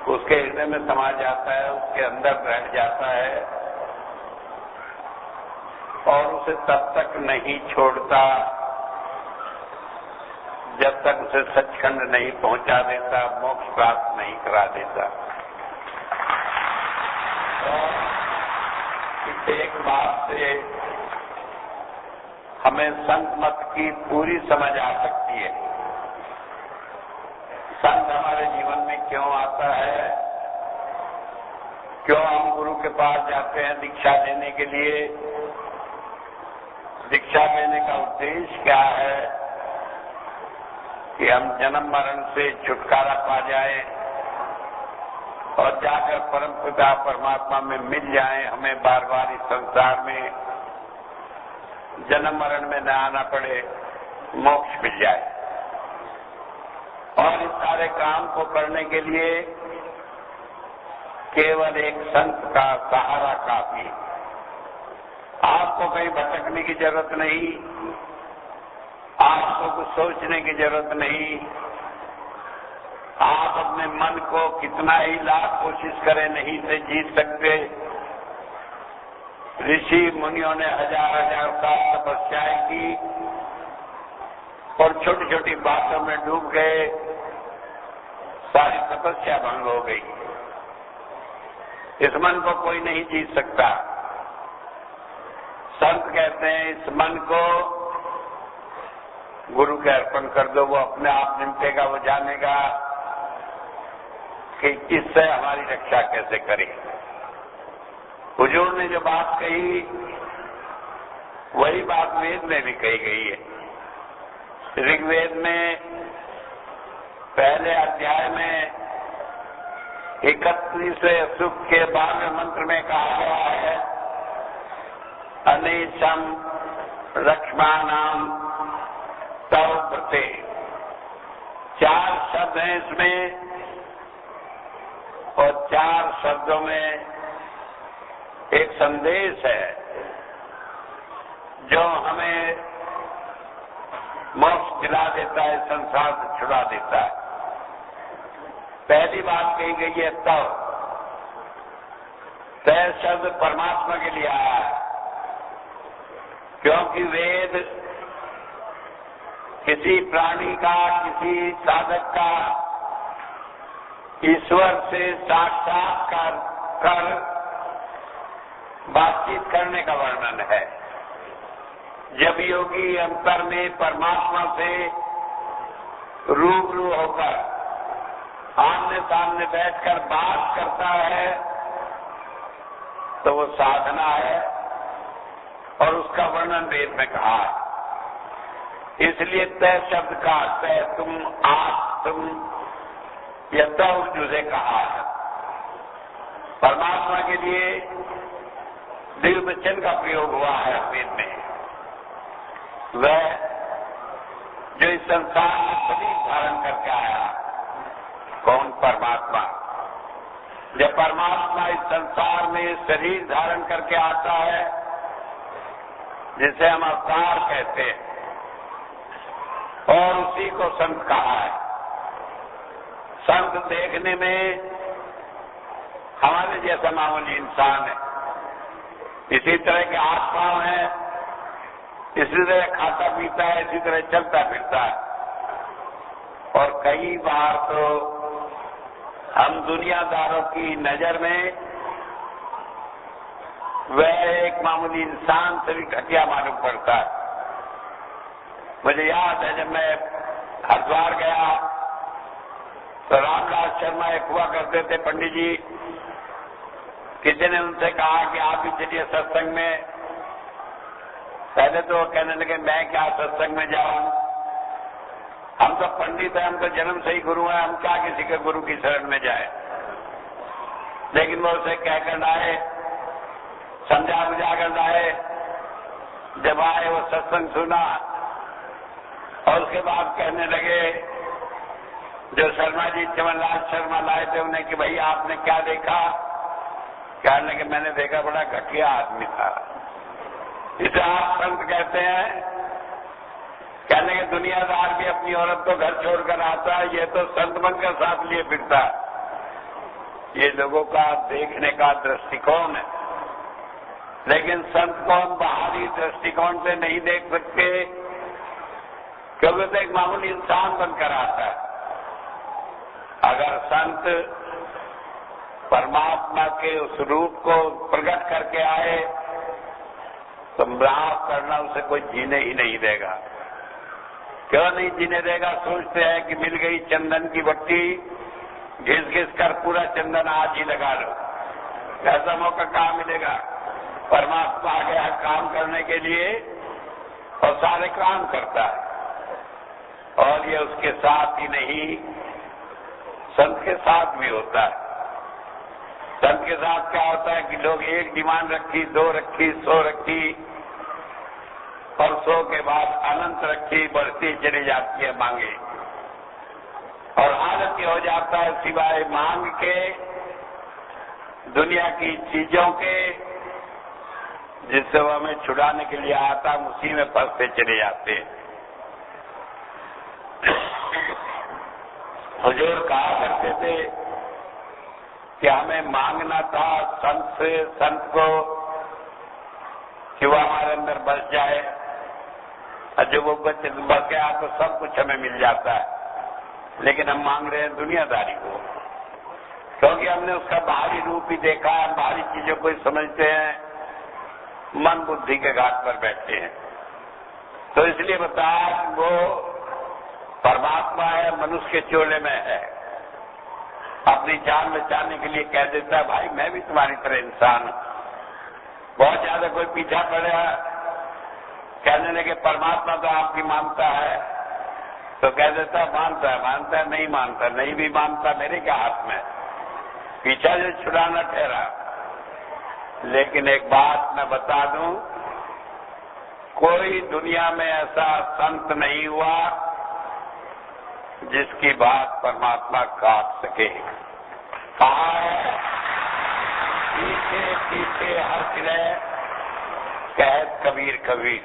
उसके हृदय में समा जाता है, उसके अंदर बैठ जाता है और उसे तब तक नहीं छोड़ता जब तक उसे सचखंड नहीं पहुंचा देता, मोक्ष प्राप्त नहीं करा देता। और इस एक बात से हमें संत मत की पूरी समझ आ सकती है। संत हमारे जीवन में क्यों आता है, क्यों हम गुरु के पास जाते हैं दीक्षा लेने के लिए, दीक्षा लेने का उद्देश्य क्या है कि हम जन्म मरण से छुटकारा पा जाए और जाकर परम पिता परमात्मा में मिल जाए, हमें बार बार इस संसार में जन्म मरण में न आना पड़े, मोक्ष मिल जाए। और इस सारे काम को करने के लिए केवल एक संत का सहारा काफी है। आपको कहीं भटकने की जरूरत नहीं, आपको कुछ सोचने की जरूरत नहीं। आप अपने मन को कितना ही लाख कोशिश करें नहीं से जीत सकते। ऋषि मुनियों ने हजार हजार साल तपस्याएं की और छोटी छोटी बातों में डूब गए, सारी तपस्या भंग हो गई। इस मन को कोई नहीं जीत सकता। संत कहते हैं इस मन को गुरु के अर्पण कर दो, वो अपने आप निपटेगा, वो जानेगा कि इससे हमारी रक्षा कैसे करे। हुजूर ने जो बात कही वही बात वेद में भी कही गई है। ऋग्वेद में पहले अध्याय में 31वें सूक्त के 12वें मंत्र में कहा गया है, अनेशम रक्ष्माणाम तव प्रते। 4 शब्द हैं इसमें और 4 शब्दों में एक संदेश है जो हमें मोक्ष दिला देता है, संसार से छुड़ा देता है। पहली बात कही गई है तव। तय शब्द परमात्मा के लिए आया है, क्योंकि वेद किसी प्राणी का, किसी साधक का ईश्वर से साक्षात्कार कर बातचीत करने का वर्णन है। जब योगी अंतर में परमात्मा से रूबरू होकर आमने सामने बैठकर बात करता है तो वो साधना है और उसका वर्णन वेद में कहा है। इसलिए तय शब्द का तय, तुम, आप, तुम, यह तव जिसे कहा है। परमात्मा के लिए दिव्य वचन का प्रयोग हुआ है वेद में। वह जो इस संसार में शरीर धारण करके आया, कौन? परमात्मा। जब परमात्मा इस संसार में शरीर धारण करके आता है, जिसे हम अवतार कहते हैं, और उसी को संत कहा है। संत देखने में हमारे जैसा मामूली इंसान है, इसी तरह के हाथ पांव है, इसी तरह खाता पीता है, इसी तरह चलता फिरता है। और कई बार तो हम दुनियादारों की नजर में वह एक मामूली इंसान से भी घटिया मालूम पड़ता है। मुझे याद है जब मैं हरिद्वार गया तो रामदास शर्मा एक हुआ करते थे पंडित जी। किसी ने उनसे कहा कि आप भी चलिए सत्संग में। पहले तो कहने लगे मैं क्या सत्संग में जाऊं, हम तो पंडित हैं, हम तो जन्म से ही गुरु हैं, हम क्या किसी के गुरु की शरण में जाए। लेकिन वो उसे कहकर लाए, समझा बुझा कर लाए। जब आए वो सत्संग सुना और उसके बाद कहने लगे, जो शर्मा जी चमनलाल शर्मा लाए थे उन्हें, कि भैया आपने क्या देखा? कहने लगे मैंने देखा बड़ा घटिया आदमी था। इसे आप संत कहते हैं? कहने के दुनियादार भी अपनी औरत को घर छोड़कर आता है, ये तो संत बनकर साथ लिए फिरता है। ये लोगों का देखने का दृष्टिकोण है। लेकिन संत को हम बाहरी दृष्टिकोण से नहीं देख सकते, क्योंकि तो एक मामूली इंसान बनकर आता है। अगर संत परमात्मा के उस रूप को प्रकट करके आए तो माफ करना उसे कोई जीने ही नहीं देगा। क्यों नहीं जीने देगा? सोचते हैं कि मिल गई चंदन की भट्टी, घिस घिस कर पूरा चंदन आज ही लगा लो। ऐसा मौका कहाँ मिलेगा? परमात्मा आ गया काम करने के लिए और सारे काम करता है। और ये उसके साथ ही नहीं, संत के साथ भी होता है। संत के साथ क्या होता है कि लोग एक डिमांड रखी, 2 रखी, 100 रखी, और 100 के बाद अनंत रखी, बढ़ती चली जाती है मांगे। और हालत ये हो जाता है सिवाय मांग के, दुनिया की चीजों के, जिससे वो हमें छुड़ाने के लिए आता, उसी में फंसते चले जाते हैं। हुजूर कहा करते थे कि हमें मांगना था संत से, संत को, कि वो हमारे अंदर बस जाए, और जब वो बस गया तो सब कुछ हमें मिल जाता है। लेकिन हम मांग रहे हैं दुनियादारी को, क्योंकि हमने उसका बाहरी रूप ही देखा है, बाहरी चीजों को ही समझते हैं, मन बुद्धि के घाट पर बैठते हैं। तो इसलिए बताया कि वो परमात्मा है, मनुष्य के चोले में है। अपनी जान बचाने के लिए कह देता है, भाई मैं भी तुम्हारी तरह इंसान हूं। बहुत ज्यादा कोई पीछा पड़ा, कहने लगे परमात्मा तो आपकी मानता है, तो कह देता मानता है, मानता है, नहीं मानता, नहीं भी मानता, मेरे क्या हाथ में, पीछा जो छुड़ाना ठहरा। लेकिन एक बात मैं बता दूं, कोई दुनिया में ऐसा संत नहीं हुआ जिसकी बात परमात्मा काट सके। कहा है, पीछे पीछे हर सिरे कहत कबीर कबीर,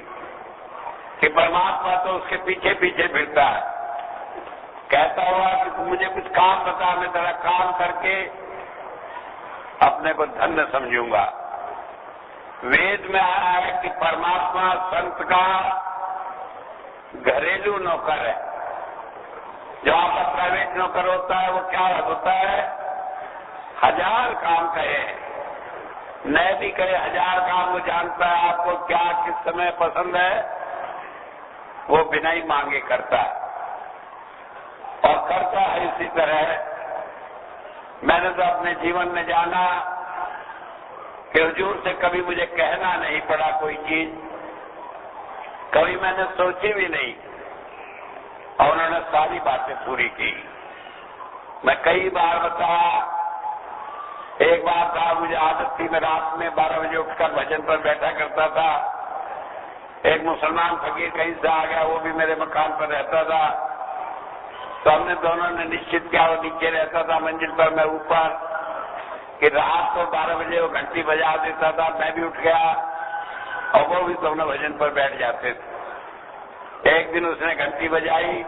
कि परमात्मा तो उसके पीछे पीछे फिरता है। कहता हुआ कि तू मुझे कुछ काम बता, मैं तेरा काम करके अपने को धन्य समझूंगा। वेद में आया है कि परमात्मा संत का घरेलू नौकर है। जो आपका प्राइवेट नौकर होता है वो क्या होता है? 1000 काम करे, न भी करे 1000 काम, वो जानता है आपको क्या किस समय पसंद है, वो बिना ही मांगे करता है। और करता है इसी तरह। मैंने तो अपने जीवन में जाना कि हुजूर से कभी मुझे कहना नहीं पड़ा कोई चीज, कभी मैंने सोची भी नहीं, और उन्होंने सारी बातें पूरी की। मैं कई बार बताया, एक बार था मुझे आदत थी, मैं रात में 12 बजे उठकर भजन पर बैठा करता था। एक मुसलमान फकीर कहीं से आ गया, वो भी मेरे मकान पर रहता था। तो हमने दोनों ने निश्चित किया, वो नीचे रहता था मंजिल पर, मैं ऊपर, कि रात को 12 बजे वो घंटी बजा देता था। मैं भी उठ गया और वो भी दोनों भजन पर बैठ जाते थे। एक दिन उसने घंटी बजाई,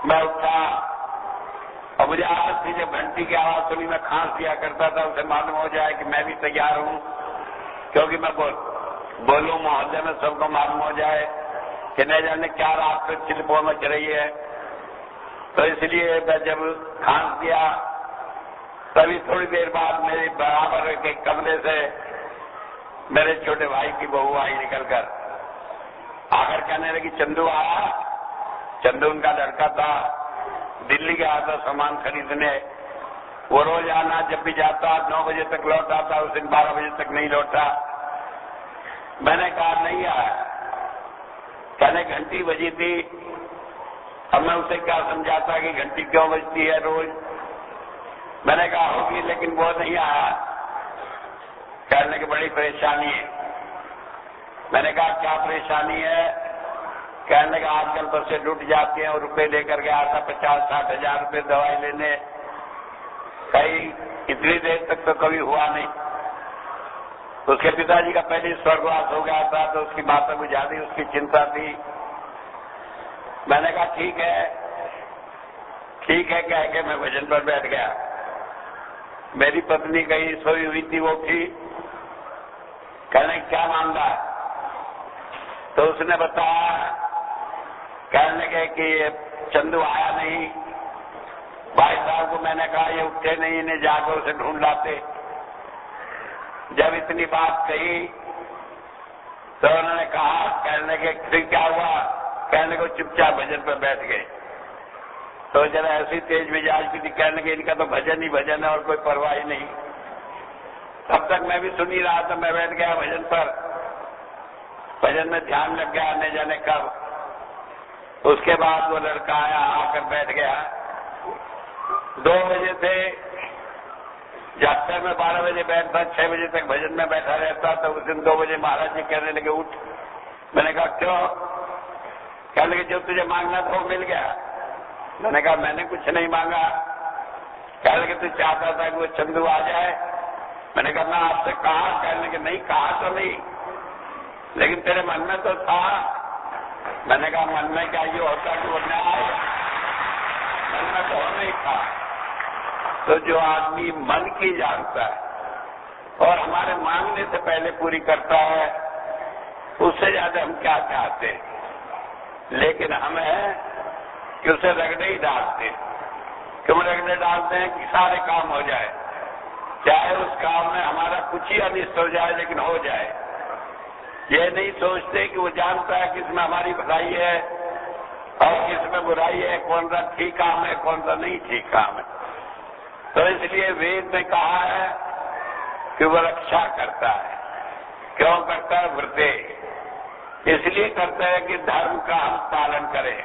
मैं उठा, और मुझे आदत थी जब घंटी की आवाज सुनी मैं खांस दिया करता था, उसे मालूम हो जाए कि मैं भी तैयार हूं, क्योंकि मैं बोलूं मोहल्ले में सबको मालूम हो जाए कि न जाने क्या रात को चिल्पो मच रही है। तो इसलिए मैं जब खांस दिया, तभी थोड़ी देर बाद मेरे बराबर के कमरे से मेरे छोटे भाई की बहू आई निकलकर, आकर कहने लगी चंदू आया। चंदू उनका लड़का था, दिल्ली गया था सामान खरीदने। वो रोज आना, जब भी जाता 9 बजे तक लौट आता, उस दिन 12 बजे तक नहीं लौटा। मैंने कहा नहीं आया, कहने घंटी बजी थी। अब मैं उसे क्या समझाता कि घंटी क्यों बजती है रोज। मैंने कहा होगी, लेकिन वो नहीं आया। कहने की बड़ी परेशानी है। मैंने कहा क्या परेशानी है? कहने का आजकल बसें लुट जाती हैं, और रुपए लेकर गया था 50-60 हजार रुपए दवाई लेने। कहीं इतनी देर तक तो कभी हुआ नहीं। उसके पिताजी का पहले स्वर्गवास हो गया था, तो उसकी माता को ज्यादा उसकी चिंता थी। मैंने कहा ठीक है कह के मैं भजन पर बैठ गया। मेरी पत्नी कहीं सोई हुई थी, वो उठी, कहने क्या मांगा? तो उसने बताया, कहने लगे कि चंदू आया नहीं। भाई साहब को मैंने कहा ये उठे नहीं, इन्हें जाकर उसे ढूंढ लाते। जब इतनी बात कही तो उन्होंने कहा, कहने लगे फिर क्या हुआ? कहने को चुपचाप भजन पर बैठ गए। तो जरा ऐसी तेज मिजाज की थी, कहने लगे इनका तो भजन ही भजन है और कोई परवाह ही नहीं। तब तक मैं भी सुन ही रहा था, मैं बैठ गया भजन पर, भजन में ध्यान लग गया, न जाने कब। उसके बाद वो लड़का आया, आकर बैठ गया। 2 बजे थे, अक्सर में 12 बजे बैठता, 6 बजे तक भजन में बैठा रहता। तो उस दिन 2 बजे महाराज जी कहने लगे उठ। मैंने कहा क्यों? कहने लगे जो तुझे मांगना था वो मिल गया। मैंने कहा मैंने कुछ नहीं मांगा। कहने लगे तू चाहता था कि वो चंदू आ जाए? मैंने कहा मैं आपसे कहा? कहने लगे नहीं कहा तो नहीं, लेकिन तेरे मन में तो था। मैंने कहा मन में क्या ये होता कि वो न आए? मन में तो नहीं था। तो जो आदमी मन की जानता है और हमारे मांगने से पहले पूरी करता है, उससे ज्यादा हम क्या चाहते हैं? लेकिन हम है कि उसे रगड़े ही डालते हैं। क्यों रगड़े डालते हैं? कि सारे काम हो जाए, चाहे उस काम में हमारा कुछ ही अनिष्ट हो जाए, लेकिन हो जाए। ये नहीं सोचते कि वो जानता है किसमें हमारी भलाई है और किसमें बुराई है, कौन सा ठीक काम है, कौन सा नहीं ठीक काम है। तो इसलिए वेद ने कहा है कि वो रक्षा करता है। क्यों करता है? व्रते इसलिए करता है कि धर्म का हम पालन करें।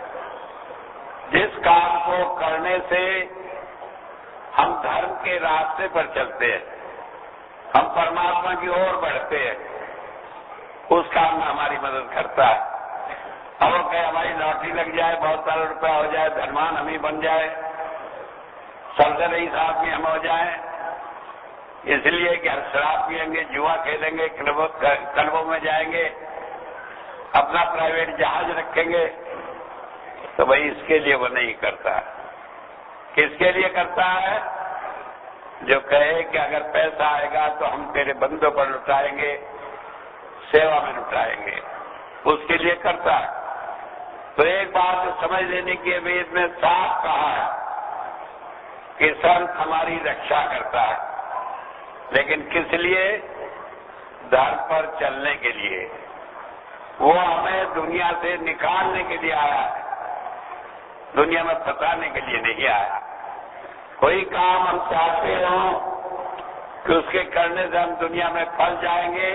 जिस काम को करने से हम धर्म के रास्ते पर चलते हैं, हम परमात्मा की ओर बढ़ते हैं, उस काम में हमारी मदद करता है। और कहीं हमारी लॉटरी लग जाए, बहुत सारा रुपया हो जाए, धनवान हम ही बन जाए, सबसे रईस आदमी हम हो जाए, इसलिए कि हम शराब पियेंगे, जुआ खेलेंगे, क्लबों में जाएंगे, अपना प्राइवेट जहाज रखेंगे, तो भाई इसके लिए वो नहीं करता। किसके लिए करता है? जो कहे कि अगर पैसा आएगा तो हम तेरे बंदों पर लुटाएंगे, सेवा में लुटाएंगे, उसके लिए करता है। तो एक बात समझ लेने की, वेद में साफ कहा है कि संत हमारी रक्षा करता है, लेकिन किस लिए? धर्म पर चलने के लिए। वो हमें दुनिया से निकालने के लिए आया है, दुनिया में फंसाने के लिए नहीं आया। कोई काम हम चाहते हो कि उसके करने से हम दुनिया में फंस जाएंगे,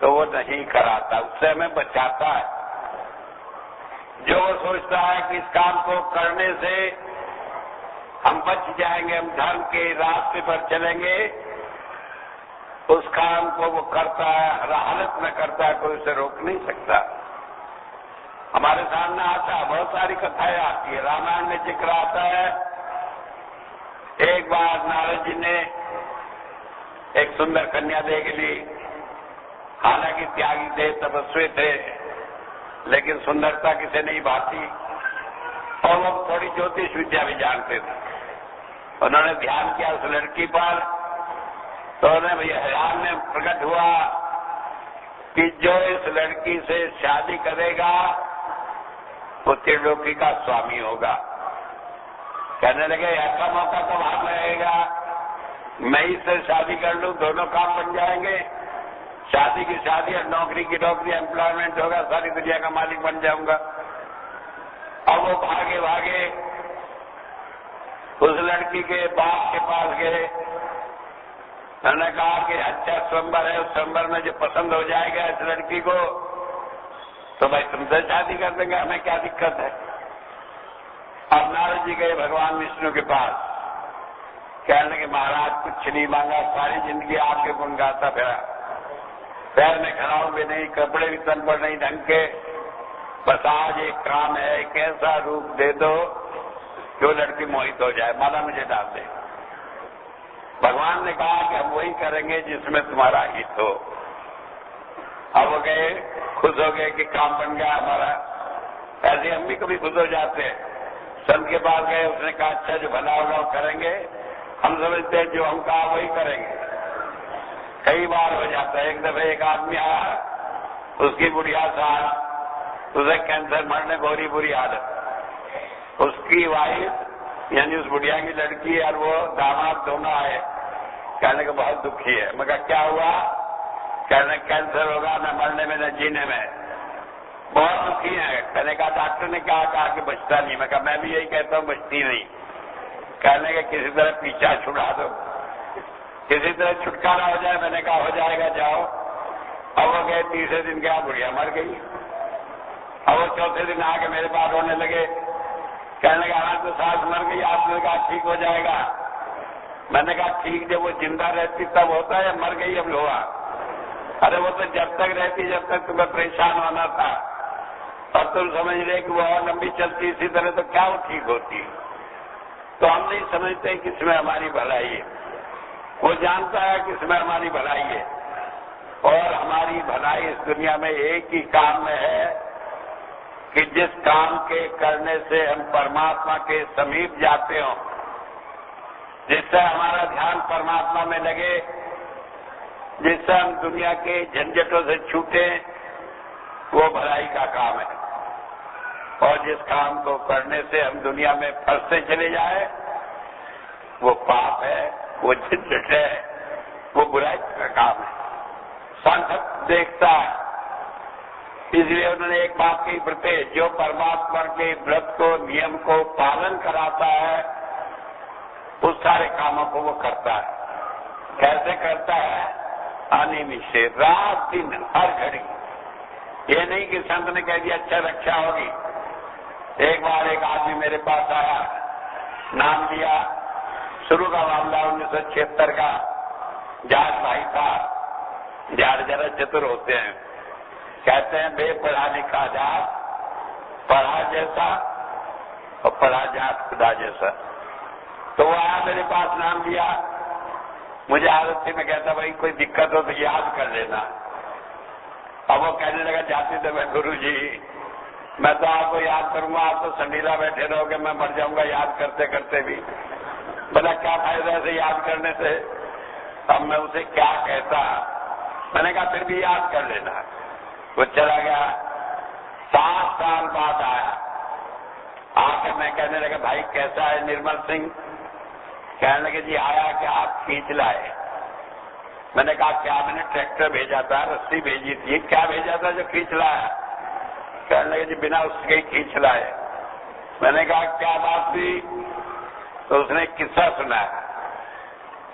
तो वो नहीं कराता, उससे हमें बचाता है। जो सोचता है कि इस काम को करने से हम बच जाएंगे, हम धर्म के रास्ते पर चलेंगे, उस काम को वो करता है, हर हालत में करता है, कोई उसे रोक नहीं सकता। हमारे सामने आता है, बहुत सारी कथाएं आती है, रामायण में जिक्र आता है। एक बार नारद जी ने एक सुंदर कन्या देख ली, हालांकि त्यागी थे, तपस्वी थे, लेकिन सुंदरता किसे नहीं भाती, और वो थोड़ी ज्योतिष विद्या भी जानते थे। उन्होंने ध्यान किया उस लड़की पर, तो उन्हें भैया हैरान में प्रकट हुआ कि जो इस लड़की से शादी करेगा वो त्रिलोकी का स्वामी होगा। कहने लगे ऐसा मौका तो वहां रहेगा, मैं इससे शादी कर लूं, दोनों काम बन जाएंगे, शादी की शादी और नौकरी की नौकरी, एम्प्लॉयमेंट होगा, सारी दुनिया का मालिक बन जाऊंगा। अब वो भागे भागे उस लड़की के बाप के पास गए। उन्होंने कहा कि अच्छा स्वयंवर है, उस स्वयंवर में जो पसंद हो जाएगा इस लड़की को तो भाई तुमसे शादी कर देंगे, हमें क्या दिक्कत है। अब नारद जी गए भगवान विष्णु के पास, कहने लगे महाराज कुछ नहीं मांगा, सारी जिंदगी आपके गुण गाता फिरा, पैर में खड़ाऊ भी नहीं, कपड़े भी तन पर नहीं ढंग के, बस आज एक काम है, एक ऐसा रूप दे दो जो लड़की मोहित हो जाए, माला मुझे डाल दे। भगवान ने कहा कि हम वही करेंगे जिसमें तुम्हारा हित हो। अब वो गए, खुश हो गए कि काम बन गया हमारा। ऐसे हम भी कभी खुश हो जाते हैं। संत के पास गए, उसने कहा अच्छा जो भला होगा वो करेंगे, हम समझते हैं जो हम कहा वही करेंगे। कई बार हो जाता है। एक दफे एक आदमी आया, उसकी बुढ़िया सास, उसे कैंसर, मरने गोरी बुरी आदत। उसकी वाइफ यानी उस बुढ़िया की लड़की और वो दामाद दोनों आए, कहने को बहुत दुखी है। मैं कहा क्या हुआ? कहने कैंसर होगा, न मरने में न जीने में, बहुत दुखी है। कहने का डॉक्टर ने कहा कि बचता नहीं। मैं कहा मैं भी यही कहता हूँ, बचती नहीं। कहने के किसी तरह पीछा छुड़ा दो, किसी तरह छुटकारा हो जाए। मैंने कहा हो जाएगा, जाओ। अब वो गए, तीसरे दिन क्या बुढ़िया मर गई। अब वो चौथे दिन आके मेरे पास रोने लगे, कहने का हाँ तो सास मर गई, आपने कहा ठीक हो जाएगा। मैंने कहा ठीक जब वो जिंदा रहती तब होता है, मर गई अब हुआ? अरे वो तो जब तक रहती जब तक तुम्हें परेशान होना था, और तुम समझ रहे कि वो और लंबी चलती इसी तरह, तो क्या वो ठीक होती? तो हम नहीं समझते किसमें हमारी भलाई है। वो जानता है किसमें हमारी भलाई है, और हमारी भलाई इस दुनिया में एक ही काम में है कि जिस काम के करने से हम परमात्मा के समीप जाते हो, जिससे हमारा ध्यान परमात्मा में लगे, जिससे हम दुनिया के झंझटों से छूटे, वो भलाई का काम है। और जिस काम को करने से हम दुनिया में फंसते चले जाए, वो पाप है, वो झंझट है, वो बुराई का काम है। संत देखता है, इसलिए उन्होंने एक बात कही, प्रत्येक जो परमात्मा के व्रत को, नियम को पालन कराता है, उस सारे कामों को वो करता है। कैसे करता है? अनियमित से, रात दिन हर घड़ी। ये नहीं कि संत ने कह दिया अच्छा रक्षा होगी। एक बार एक आदमी मेरे पास आया, नाम लिया, शुरू का मामला 1976 का, जाट भाई था। जाट जरा चतुर होते हैं, कहते हैं बेपढ़ा लिखा जाट, पढ़ा जैसा और पढ़ा जाट खुदा जैसा। तो वो आया मेरे पास, नाम लिया, मुझे आदत थी, मैं कहता भाई कोई दिक्कत हो तो याद कर लेना। अब वो कहने लगा जाती तो मैं गुरु जी मैं तो आपको याद करूंगा, आप तो संडीला बैठे रहोगे, मैं मर जाऊंगा याद करते करते भी। बोला क्या फायदा से याद करने से? अब मैं उसे क्या कहता? मैंने कहा फिर भी याद कर लेना। वो चला गया, 7 साल बाद आया, आके मैं कहने लगा भाई कैसा है निर्मल सिंह? कहने लगे जी आया कि आप खींच लाए। मैंने कहा क्या? मैंने ट्रैक्टर भेजा था, रस्सी भेजी थी, क्या भेजा था जो खींच लाया? कहने लगे जी बिना उसके ही खींच लाए। मैंने कहा क्या बात थी? तो उसने एक किस्सा सुनाया।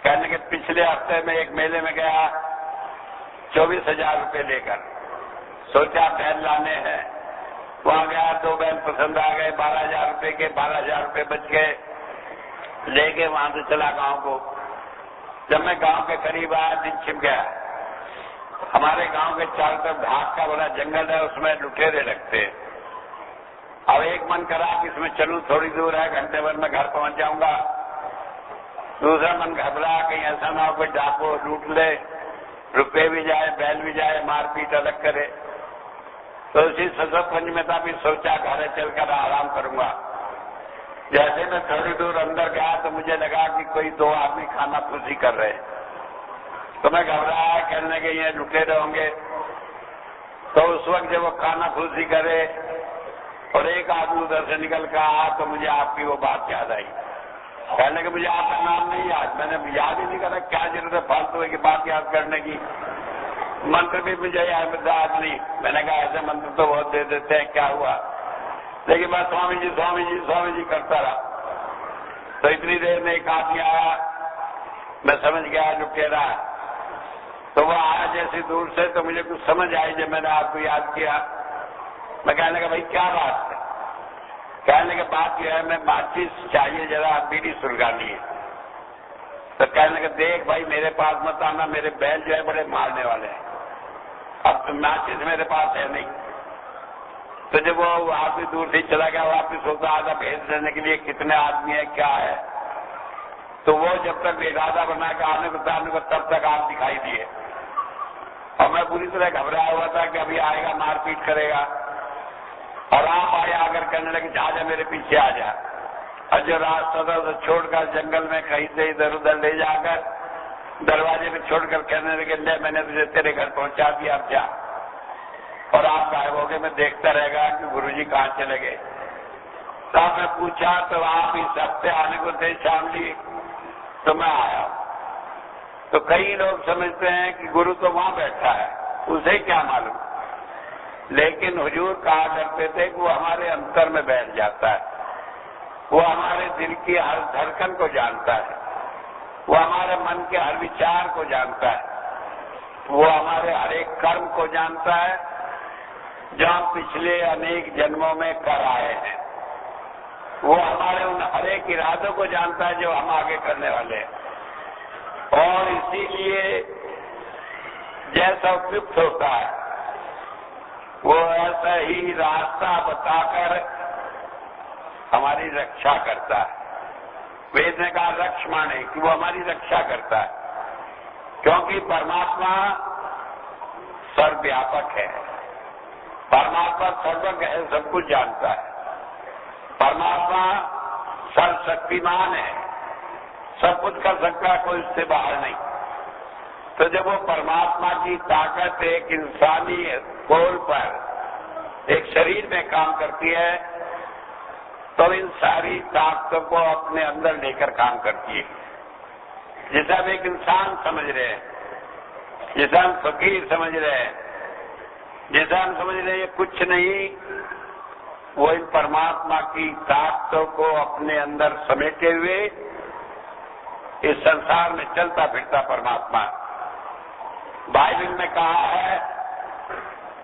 कहने लगे पिछले हफ्ते में एक मेले में गया, 24,000 रुपये लेकर, सोचा बैल लाने हैं। वहां गया, 2 बैल पसंद आ गए, 12,000 रुपये के, 12,000 रुपये बच गए। लेके वहां से चला गांव को। जब मैं गांव के करीब आया, दिन छिप गया। हमारे गांव के चारों तरफ घास का बड़ा जंगल है, उसमें लुटेरे लगते हैं। अब एक मन करा कि इसमें चलूं, थोड़ी दूर है, घंटे भर में घर पहुंच जाऊंगा। दूसरा मन घबरा कहीं ऐसा ना हो कोई डाकू लूट ले, रुपये भी जाए, बैल भी जाए, मारपीट अलग करे। तो इसी ससुरपंच में था, भी सोचा घर चलकर आराम करूंगा। जैसे मैं थोड़ी दूर अंदर गया तो मुझे लगा कि कोई 2 आदमी खाना फूसी कर रहे। तो मैं घबराया, कहने के ये लुटेरे होंगे। तो उस वक्त जब वो खाना फूसी करे और एक आदमी उधर से निकल कर आया, तो मुझे आपकी वो बात याद आई। कहने के मुझे आपका नाम नहीं याद। मैंने याद ही नहीं करा, क्या जरूरत है फालतू की बात याद करने की? मंत्र भी मुझे याद नहीं। मैंने कहा ऐसे मंत्र तो बहुत दे देते हैं, क्या हुआ? लेकिन मैं स्वामी जी स्वामी जी स्वामी जी करता रहा। तो इतनी देर में एक आदमी आया, मैं समझ गया लुटेरा। तो वो आया जैसे दूर से, तो मुझे कुछ समझ आई जब मैंने आपको याद किया। मैं कहने लगा भाई क्या बात है? कहने की बात यह है, मैं माचिस चाहिए, जरा बीड़ी सुलगानी है। तो कहने लगा देख भाई मेरे पास मत आना, मेरे बैल जो है बड़े मारने वाले हैं। अब तो माचिस मेरे पास है नहीं। तो जब वो आदमी दूर से चला गया, वापिस होता आधा भेज देने के लिए कितने आदमी है क्या है, तो वो जब तक इरादा बना के आने को तब तक आप दिखाई दिए। और मैं पूरी तरह घबराया हुआ था कि अभी आएगा मारपीट करेगा। और आप आए, आकर कहने लगे जा मेरे पीछे आ जा। और जो रास्ता था तो छोड़कर जंगल में कहीं से इधर उधर ले जाकर दरवाजे में छोड़कर कहने लगे, ले मैंने तुझे तेरे घर पहुंचा दिया, अब जा। और आप गायब हो गए, मैं देखता रहेगा कि गुरुजी कहाँ चले गए। तो आपने पूछा तो आप इस हफ्ते आने को थे शामली, तो मैं आया। तो कई लोग समझते हैं कि गुरु तो वहां बैठा है, उसे क्या मालूम। लेकिन हुजूर कहा करते थे कि वो हमारे अंतर में बैठ जाता है, वो हमारे दिल की हर धड़कन को जानता है, वो हमारे मन के हर विचार को जानता है, वो हमारे हर एक कर्म को जानता है जो हम पिछले अनेक जन्मों में कर आए हैं। वो हमारे उन हर एक इरादों को जानता है जो हम आगे करने वाले हैं। और इसीलिए जैसा उपयुक्त होता है वो ऐसा ही रास्ता बताकर हमारी रक्षा करता है। वेद ने कहा रक्षमाणे, कि वो हमारी रक्षा करता है, क्योंकि परमात्मा सर्वव्यापक है, परमात्मा सर्वज्ञ है, सब कुछ जानता है, परमात्मा सर्वशक्तिमान है, सब कुछ कर सकता है, कोई उससे बाहर नहीं। तो जब वो परमात्मा की ताकत एक इंसानी कोल पर एक शरीर में काम करती है तो इन सारी ताकतों को अपने अंदर लेकर काम करती है। जैसे हम एक इंसान समझ रहे हैं, जैसे हम फकीर समझ रहे हैं, जैसे हम समझ रहे हैं ये कुछ नहीं, वो इन परमात्मा की ताकतों को अपने अंदर समेटे हुए इस संसार में चलता फिरता परमात्मा। बाइबल में कहा है,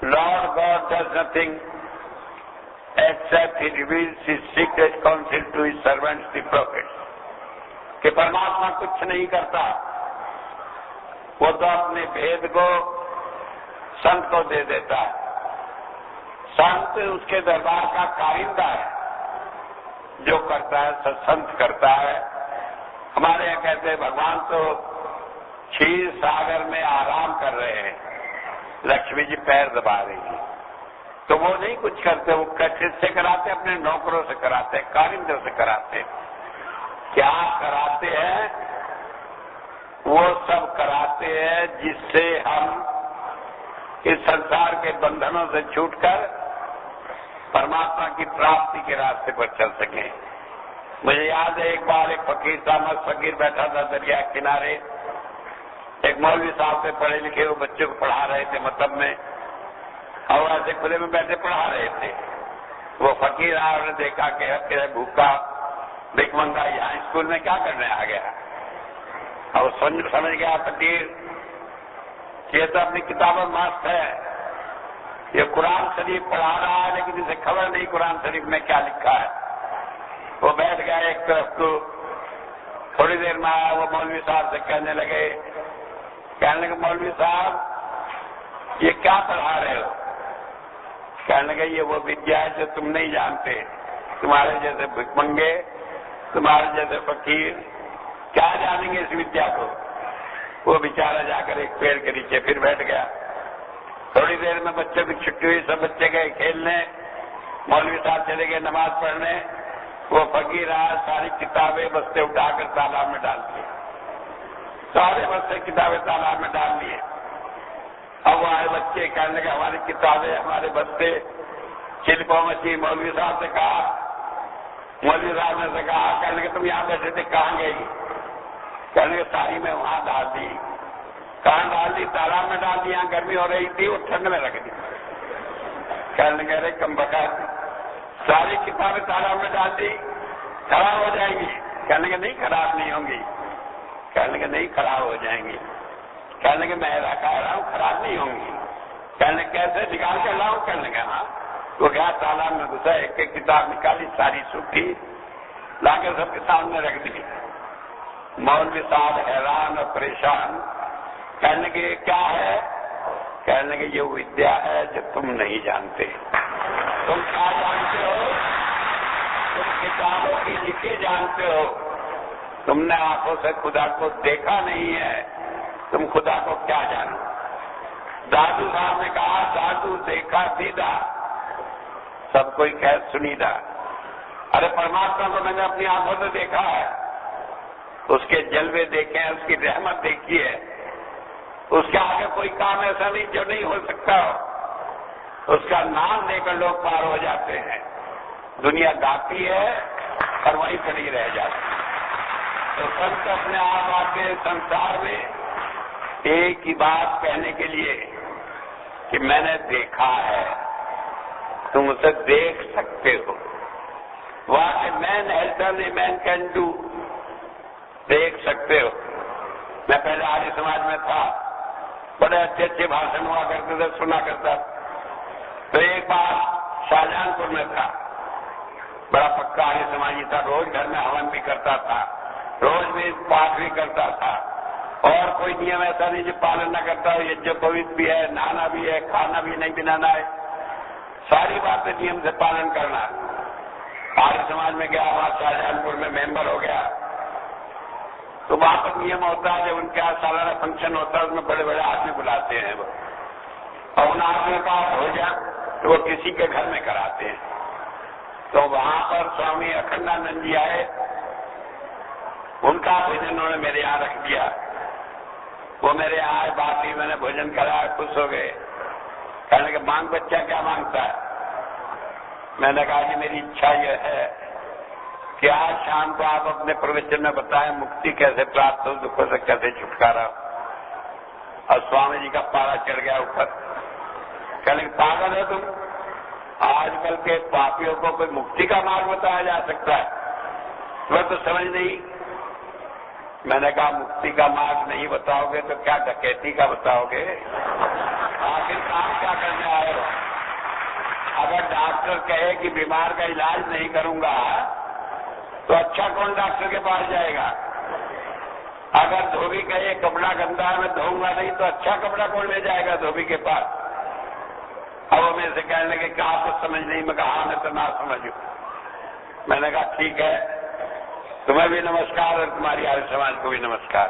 Lord God does nothing except he reveals his secret counsel to his servants the prophets, कि परमात्मा कुछ नहीं करता, वो तो अपने भेद को संत को दे देता है। संत उसके दरबार का कारिंदा है, जो करता है सत्संत करता है। हमारे यहाँ कहते हैं भगवान तो क्षीर सागर में आराम कर रहे हैं, लक्ष्मी जी पैर दबा रही है, तो वो नहीं कुछ करते, वो किससे कराते, अपने नौकरों से कराते, कारिंदों से कराते। क्या कराते हैं? वो सब कराते हैं जिससे हम इस संसार के बंधनों से छूटकर परमात्मा की प्राप्ति के रास्ते पर चल सकें। मुझे याद है एक बार एक फकीर साहब फकीर बैठा था दरिया किनारे, एक मौलवी साहब से पढ़े लिखे वो बच्चों को पढ़ा रहे थे मतलब में, और ऐसे खुले में बैठे पढ़ा रहे थे। वो फकीर आया, ने देखा कि भूखा भिखमंगा यहाँ स्कूल में क्या करने आ गया। और समझ गया फकीर ये तो अपनी किताबों में मस्त है, ये कुरान शरीफ पढ़ा रहा है लेकिन इसे खबर नहीं कुरान शरीफ में क्या लिखा है। वो बैठ गया एक तरफ को। थोड़ी देर में आया, वो मौलवी साहब से कहने लगे मौलवी साहब ये क्या पढ़ा रहे हो? कहने लगे ये वो विद्या है जो तुम नहीं जानते, तुम्हारे जैसे भिखमंगे, तुम्हारे जैसे फकीर क्या जानेंगे इस विद्या को। वो बेचारा जाकर एक पेड़ के नीचे फिर बैठ गया। थोड़ी देर में बच्चों की छुट्टी हुई, सब बच्चे गए खेलने, मौलवी साहब चले गए नमाज पढ़ने। वो फकीर आया, सारी किताबें बस्ते उठाकर तालाब में डाल दिए, सारे बस्ते किताबें तालाब में डाल दिए। अब आए बच्चे कहने लगे हमारी किताबें हमारे बस्ते चिल्पो मची। मौलवी साहब से कहा, मौलवी साहब ने से कहा, कहने लगे तुम यहाँ बैठे थे कहाँ गई? कहने लगे सारी में वहां डाल दी। कहाँ डाल दी? तालाब में डाल दी, यहाँ गर्मी हो रही थी वो ठंड में रख दी। कहने लगे अरे कम बका, सारी किताबें तालाब में डाल दी, खराब हो जाएंगी। कहने लगे नहीं खराब नहीं होंगी। कहने लगे नहीं खराब हो जाएंगी। कहने लगे मैं कह रहा हूँ खराब नहीं होंगी। कहने कैसे निकाल कर लाऊं? कहने लगे हाँ। वो गया तालाब में घुसा, एक एक किताब निकाली, सारी सूखी, लाकर सबके सामने रख दी। मौलवी साहब हैरान और परेशान। कहने लगे क्या है? कहने लगे ये विद्या है जो तुम नहीं जानते। तुम क्या जानते हो? तुम किताबों की लिखे जानते हो, तुमने आंखों से खुदा को देखा नहीं है, तुम खुदा को क्या जानो। दादू साहब ने कहा दादू देखा सीधा, सब कोई कह सुनीदा। अरे परमात्मा को मैंने अपनी आंखों से देखा है, उसके जलवे देखे हैं, उसकी रहमत देखी है, उसके आगे कोई काम ऐसा नहीं जो नहीं हो सकता हो। उसका नाम लेकर लोग पार हो जाते हैं। दुनिया गाती है और वहीं खड़ी रह जाती है। तो संत अपने आप आके संसार में एक ही बात कहने के लिए कि मैंने देखा है, तुम उसे देख सकते हो। What a man has done a man can do, देख सकते हो। मैं पहले आर्य समाज में था, बड़े अच्छे अच्छे भाषण हुआ करते थे, सुना करता। तो एक बार शाहजहांपुर में था, बड़ा पक्का आर्य समाजी था, रोज घर में हवन भी करता था, रोज भी पाठ भी करता था, और कोई नियम ऐसा नहीं जो पालन न करता हो। यज्ञोपवीत भी है, नहाना भी है, खाना भी नहीं बनाना है, सारी बातें नियम से पालन करना। आर्य समाज में गया, वहां शाहजहांपुर में मेंबर हो गया। तो वहां पर नियम होता है, जब उनके यहाँ सालाना फंक्शन होता है, उसमें बड़े बड़े आदमी बुलाते हैं वो, और उन आदमियों का भोजन तो वो किसी के घर में कराते हैं। तो वहां पर स्वामी अखंडानंद जी आए, उनका भोजन उन्होंने मेरे यहाँ रख दिया। वो मेरे यहाँ आए, बात ही मैंने भोजन कराया, खुश हो गए। कहने के मांग बच्चा क्या मांगता है? मैंने कहा कि मेरी इच्छा यह है कि आज शाम को आप अपने प्रवचन में बताएं मुक्ति कैसे प्राप्त हो, दुखों से कैसे छुटकारा। और स्वामी जी का पारा चढ़ गया ऊपर। कहने पागल है तुम, आजकल के पापियों को कोई मुक्ति का मार्ग बताया जा सकता है? वह तो समझ नहीं। मैंने कहा मुक्ति का मार्ग नहीं बताओगे तो क्या डकैती का बताओगे? आखिर काम क्या करने आए हो? अगर डॉक्टर कहे कि बीमार का इलाज नहीं करूंगा तो अच्छा कौन डॉक्टर के पास जाएगा? अगर धोबी कहे कपड़ा गंदा है मैं धोऊंगा नहीं तो अच्छा कपड़ा कौन ले जाएगा धोबी के पास? अब वो मेरे से कहने लगे कि आप तो समझ नहीं। मैं कहा मैं तो ना समझू। मैंने कहा ठीक है, तुम्हें भी नमस्कार और तुम्हारी आर्य समाज को भी नमस्कार।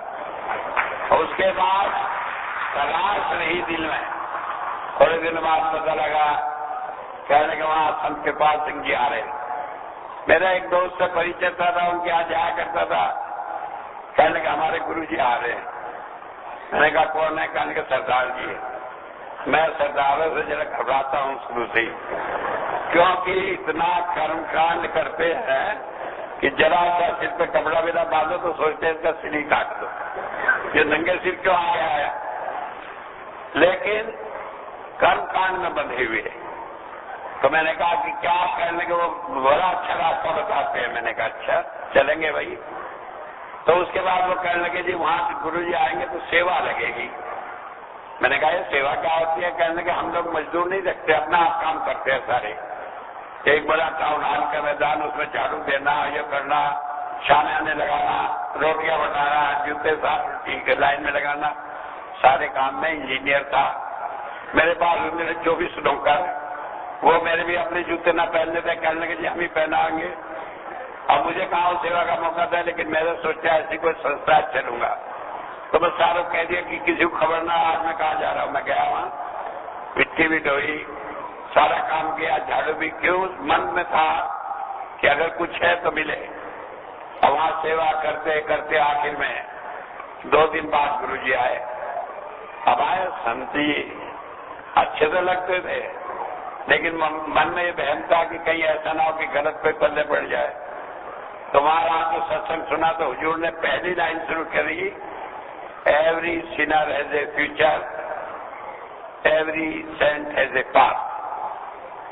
और उसके बाद तलाश रही दिल में। थोड़े दिन बाद पता लगा, कहने के वहां संत कृपाल सिंह जी आ रहे। मेरा एक दोस्त से परिचय था, उनके यहाँ जाया करता था। कहने के हमारे गुरु जी आ रहे। मैंने कहा कौन है? कहने के सरदार जी है। मैं सरदारों से जरा घबराता हूँ शुरू से ही, क्योंकि इतना कर्मकांड करते हैं कि जरा सा सिर पे कपड़ा बिना बांधो तो सोचते हैं इसका सिर ही काट दो, ये नंगे सिर क्यों आ गया है? लेकिन कर्मकांड में बंधे हुए। तो मैंने कहा कि क्या करने के? वो बड़ा अच्छा रास्ता बताते हैं। मैंने कहा अच्छा चलेंगे भाई। तो उसके बाद वो कहने लगे जी वहां से गुरु जी आएंगे तो सेवा लगेगी। मैंने कहा ये सेवा क्या होती है? कहने लगे हम लोग मजदूर नहीं रखते, अपना आप काम करते हैं सारे। एक बड़ा टाउन हॉल का मैदान, उसमें झाड़ू देना, ये करना, शामियाने लगाना, रोटियां बनाना, जूते साफ लाइन में लगाना, सारे काम में इंजीनियर था। मेरे पास मेरे 24 नौकर, वो मेरे भी अपने जूते ना पहनने थे। कहने लगे जी हम ही पहनाएंगे। अब मुझे कहा सेवा का मौका था, लेकिन मैंने सोचा ऐसी कोई संस्था चलूंगा। तो बस सारों कह दिया कि किसी को खबर ना, आज मैं कहाँ जा रहा हूँ। मैं गया वहां, मिट्टी भी ढोई, सारा काम किया, झाड़ू भी। क्यों? मन में था कि अगर कुछ है तो मिले। और वहां सेवा करते करते आखिर में 2 दिन बाद गुरु जी आए। अब आए संत जी अच्छे तो लगते थे, लेकिन मन में ये बहम था कि कहीं ऐसा ना हो कि गलत पे पल्ले पड़ जाए। तो वहां रात को सत्संग सुना तो हुजूर ने पहली लाइन शुरू करी, every sinner has a future, every saint has a past.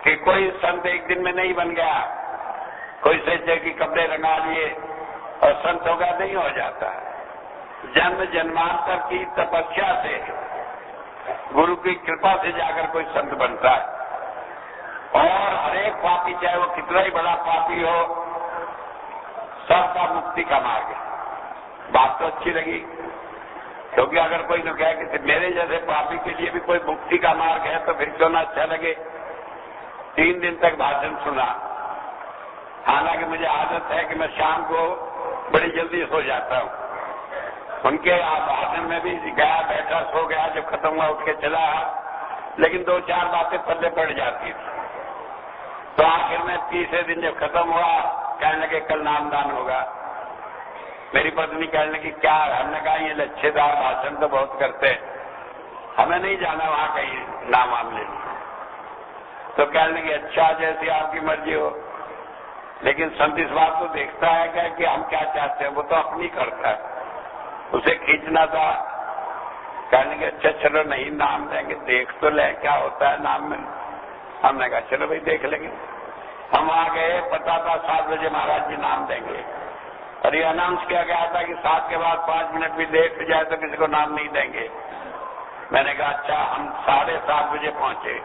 कि कोई संत एक दिन में नहीं बन गया, कोई सोचे कि कपड़े रंगा लिए और संत होगा, नहीं हो जाता। जन्म जन्मांतर की तपस्या से, गुरु की कृपा से जाकर कोई संत बनता है। और हरेक पापी, चाहे वो कितना ही बड़ा पापी हो, सबका मुक्ति का मार्ग है। बात तो अच्छी लगी, क्योंकि अगर कोई न कहे कि मेरे जैसे पापी के लिए भी कोई मुक्ति का मार्ग है तो फिर क्यों ना अच्छा लगे। 3 दिन तक भाषण सुना। हालांकि मुझे आदत है कि मैं शाम को बड़ी जल्दी सो जाता हूँ। उनके भाषण में भी गया, बैठा, सो गया, जब खत्म हुआ उठ के चला, लेकिन 2-4 बातें पल्ले पड़ जाती थी। तो आखिर में तीसरे दिन जब खत्म हुआ कहने लगे कल नामदान होगा। मेरी पत्नी कहने लगी क्या? हमने कहा ये लच्छेदार भाषण तो बहुत करते हैं, हमें नहीं जाना वहां कहीं नाम वाम लेने। तो कहने लगे अच्छा जैसी आपकी मर्जी हो, लेकिन संत इस बात को देखता है क्या कि हम क्या चाहते हैं, वो तो अपनी करता है, उसे खींचना था। कहने लगे अच्छा चलो नहीं नाम देंगे, देख तो ले क्या होता है नाम में। हमने कहा चलो भाई देख लेंगे। हम आ गए, पता था 7 बजे महाराज जी नाम देंगे, और ये अनाउंस किया गया था कि 7 के बाद 5 मिनट भी देर हो जाए तो किसी को नाम नहीं देंगे। मैंने कहा अच्छा। हम 7:30 बजे पहुंचे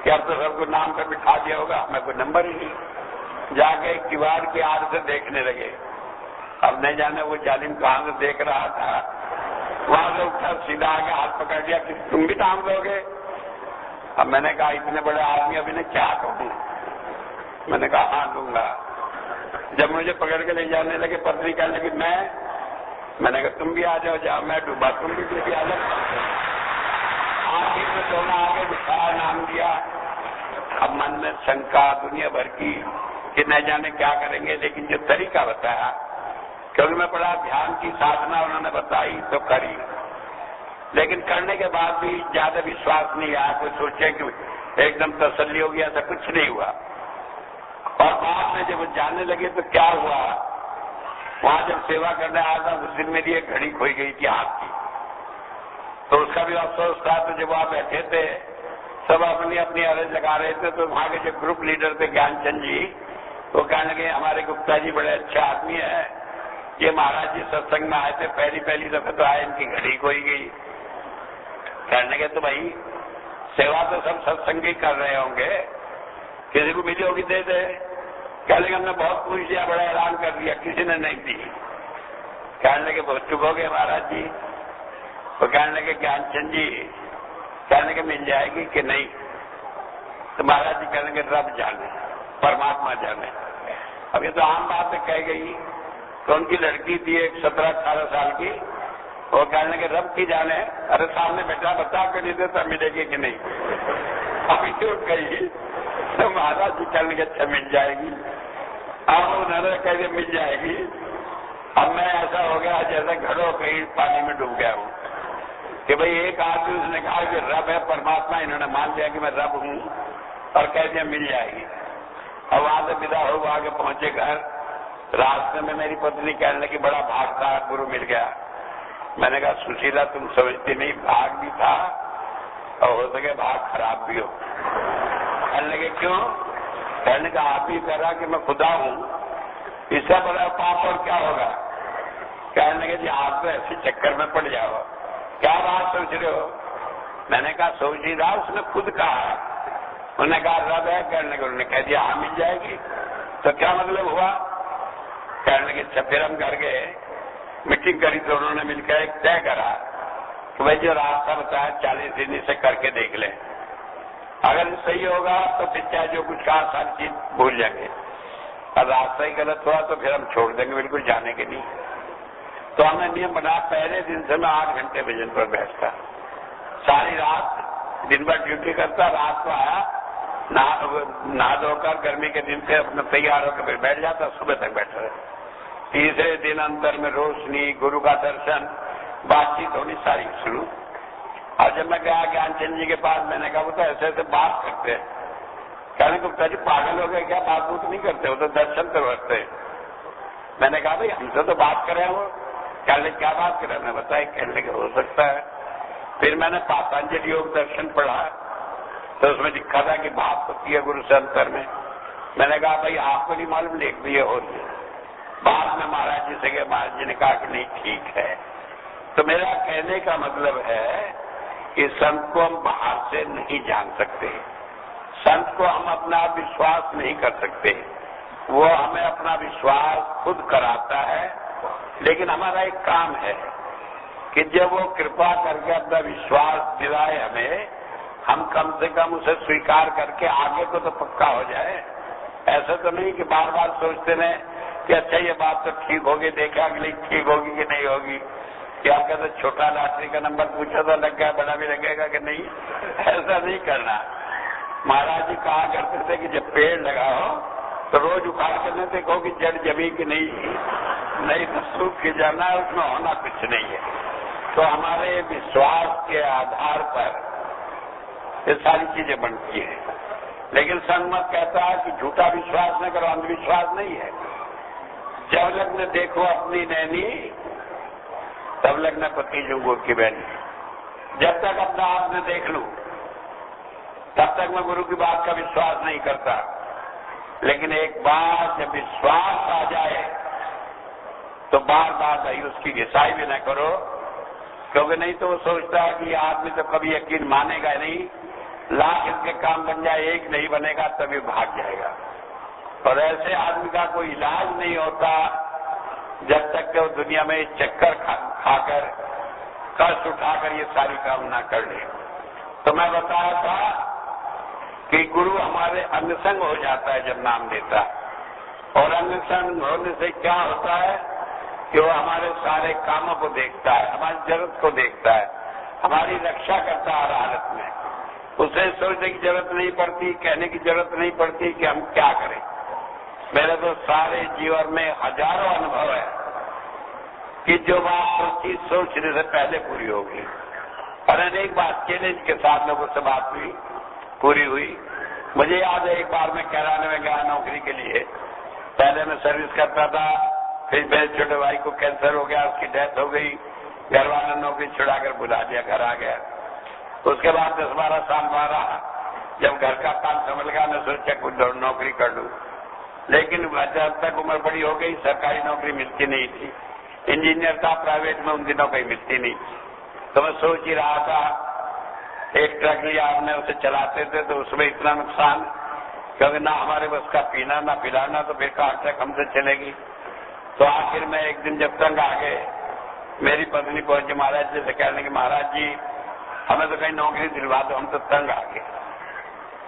कि अब तो सबको नाम पे बिठा दिया होगा, हमें कोई नंबर ही नहीं। जाके किवाड़ की आड़ से देखने लगे, अब नहीं जाने वो जालिम कहां से देख रहा था। वहां से उठा सीधा आके हाथ पकड़ लिया कि तुम भी नाम दोगे। अब मैंने कहा इतने बड़े आदमी अभी ने क्या कहूं। मैंने कहा हाँ दूंगा। जब मुझे पकड़ के ले जाने लगे, पत्नी कहने लगी मैंने कहा तुम भी आ जाओ, जाओ मैं डूबा तुम भी आ जाओ। आखिर में दोनों आगे बिठाया, नाम दिया। अब मन में शंका दुनिया भर की कि न जाने क्या करेंगे, लेकिन जो तरीका बताया, क्योंकि मैं बड़ा ध्यान की साधना उन्होंने बताई तो करी, लेकिन करने के बाद भी ज्यादा विश्वास नहीं आया। कोई सोचे कि एकदम तसल्ली हो गया, ऐसा कुछ नहीं हुआ। और बाद में जब वो जाने लगे तो क्या हुआ, वहां जब सेवा करने आया था उस दिन मेरी एक घड़ी खोई गई थी हाथ की, तो उसका भी अफसोस था। तो जब वहां बैठे थे सब अपनी अपनी अर्ज लगा रहे थे, तो वहां के जो ग्रुप लीडर थे ज्ञानचंद जी, वो कहने लगे हमारे गुप्ता जी बड़े अच्छे आदमी है, ये महाराज जी सत्संग में आए थे, पहली दफे तो आए, इनकी घड़ी खोई गई। कहने लगे तो भाई सेवा तो सब सत्संग ही कर रहे होंगे, किसी को मिली होगी दे दे। कहने लगे हमने बहुत पूछ लिया, बड़ा ऐलान कर दिया, किसी ने नहीं दी। कहने लगे बहुत चुप हो गए महाराज जी। तो कहने लगे ज्ञानचंद जी, कहने लगे मिल जाएगी कि नहीं। तो महाराज जी कहने लगे रब जाने, परमात्मा जाने। अब ये तो आम बात है कह गई। तो उनकी लड़की थी एक 17-18 साल की, वो कहने लगे रब की जाने। अरे सामने बैठा बता कर नहीं देता मिलेगी कि नहीं। अभी तो गई तो महाराज जी कहने लगे अच्छा मिल जाएगी। अब उन्होंने कह दिया मिल जाएगी। अब मैं ऐसा हो गया जैसे घड़ों कहीं पानी में डूब गया हूँ कि भाई एक आदमी उसने कहा कि रब है परमात्मा, इन्होंने मान लिया कि मैं रब हूँ और कह दिया मिल जाएगी। अब वहां से विदा हो आगे पहुंचे घर, रास्ते में मेरी पत्नी कहने लगी बड़ा भाग था, गुरु मिल गया। मैंने कहा सुशीला तुम समझती नहीं, भाग भी था और हो सके भाग खराब भी हो। कहने लगे क्यों? कहने का आप ही कह रहा कि मैं खुदा हूँ, इससे बड़ा पाप और क्या होगा। कहने लगे जी आप तो ऐसे चक्कर में पड़ जाओ, क्या बात सोच रहे हो। मैंने कहा सोच ही रहा, उसने खुद कहा। उन्होंने कहा रब है, कहने लगे उन्होंने कह दिया हाँ मिल जाएगी। तो क्या मतलब हुआ? कहने लगे अच्छा। फिर हम घर गए, मीटिंग करी तो उन्होंने मिलकर एक तय करा कि भाई जो रास्ता बताया 40 दिन से करके देख ले, अगर सही होगा तो फिर चाहे जो कुछ कहा सारी चीज भूल जाएंगे, और रास्ता ही गलत हुआ तो फिर हम छोड़ देंगे, बिल्कुल जाने के नहीं। तो हमने नियम बना, पहले दिन से मैं 8 घंटे भजन पर बैठता, सारी रात दिन भर ड्यूटी करता, रात को आया नहा धोकर गर्मी के दिन से अपना तैयार होकर फिर बैठ जाता, सुबह तक बैठा रहता। तीसरे दिन अंतर में रोशनी, गुरु का दर्शन, बातचीत होनी सारी शुरू। और जब मैं गया ज्ञानचंद जी के पास, मैंने कहा वो तो ऐसे ऐसे बात करते हैं। कहने गुप्ता जी पागल हो गए क्या, बात बूत नहीं करते, वो तो दर्शन करवाते हैं। मैंने कहा भाई हमसे तो बात करें वो। कहने क्या बात करें, मैं बताया। कहने लगे हो सकता है। फिर मैंने पातंजलि योग दर्शन पढ़ा तो उसमें लिखा था कि बात होती है गुरु से अंतर में। मैंने कहा भाई आपको नहीं मालूम, लिख दिए हो रही है। बाद में महाराज जी से गए, महाराज जी ने कहा कि नहीं ठीक है। तो मेरा कहने का मतलब है कि संत को हम बाहर से नहीं जान सकते, संत को हम अपना विश्वास नहीं कर सकते, वो हमें अपना विश्वास खुद कराता है। लेकिन हमारा एक काम है कि जब वो कृपा करके अपना विश्वास दिलाए हमें, हम कम से कम उसे स्वीकार करके आगे को तो पक्का हो जाए। ऐसा तो नहीं कि बार बार सोचते रहे कि अच्छा ये बात तो ठीक होगी, देखा अगली ठीक होगी कि नहीं होगी। क्या कहते छोटा लॉटरी का नंबर पूछा तो लग गया, बड़ा भी लगेगा कि नहीं। ऐसा नहीं करना। महाराज जी कहा करते थे कि जब पेड़ लगाओ तो रोज उखाड़ कर नहीं देखो कि जड़ जमी कि नहीं तो सूख के जाना है, उसमें होना कुछ नहीं है। तो हमारे विश्वास के आधार पर ये सारी चीजें बनती है। लेकिन संगमत कहता है कि झूठा विश्वास न करो, अंधविश्वास नहीं है। जब लग्न देखो अपनी नैनी, तब लग्न पति जुगो की बहनी। जब तक अपना आप में देख लूं तब तक मैं गुरु की बात का विश्वास नहीं करता। लेकिन एक बार जब विश्वास आ जाए तो बार बार भाई उसकी घिसाई भी न करो, क्योंकि नहीं तो वो सोचता है कि आदमी तो कभी यकीन मानेगा नहीं, लाख इसके काम बन जाए एक नहीं बनेगा तभी भाग जाएगा। और ऐसे आदमी का कोई इलाज नहीं होता जब तक कि वो दुनिया में चक्कर खाकर कष्ट उठाकर ये सारी काम ना कर ले। तो मैं बताया था कि गुरु हमारे अंगसंग हो जाता है जब नाम देता है। और अंगसंग होने से क्या होता है कि वो हमारे सारे कामों को देखता है, हमारी जरूरत को देखता है, हमारी रक्षा करता है हर हालत में। उसे सोचने की जरूरत नहीं पड़ती, कहने की जरूरत नहीं पड़ती कि हम क्या करें। मेरे तो सारे जीवन में हजारों अनुभव है कि जो बात सोचने से पहले पूरी होगी। और अनेक बात चैलेंज के साथ लोगों से बात हुई, पूरी हुई। मुझे याद है एक बार मैं कैराने में गया नौकरी के लिए। पहले मैं सर्विस करता था, फिर मेरे छोटे भाई को कैंसर हो गया, उसकी डेथ हो गई। घर वालों ने नौकरी छुड़ाकर बुला दिया, घर आ गया। उसके बाद 10-12 साल बाद जब घर का काम संभल गया, मैं सोचा कुछ नौकरी कर लूं। लेकिन जब तक उम्र बड़ी हो गई, सरकारी नौकरी मिलती नहीं थी। इंजीनियर था प्राइवेट में, उन दिनों कहीं मिलती नहीं। तो मैं सोच ही रहा था, एक ट्रक लिया हमने, उसे चलाते थे तो उसमें इतना नुकसान, क्योंकि ना हमारे बस का पीना ना पिलाना, तो फिर कहाँ तक हमसे चलेगी। तो आखिर में एक दिन जब तंग आ गए, मेरी पत्नी पहुंची महाराज जी से कहने की महाराज जी हमें तो कहीं नौकरी दिलवा दो, हम तो तंग आ गए।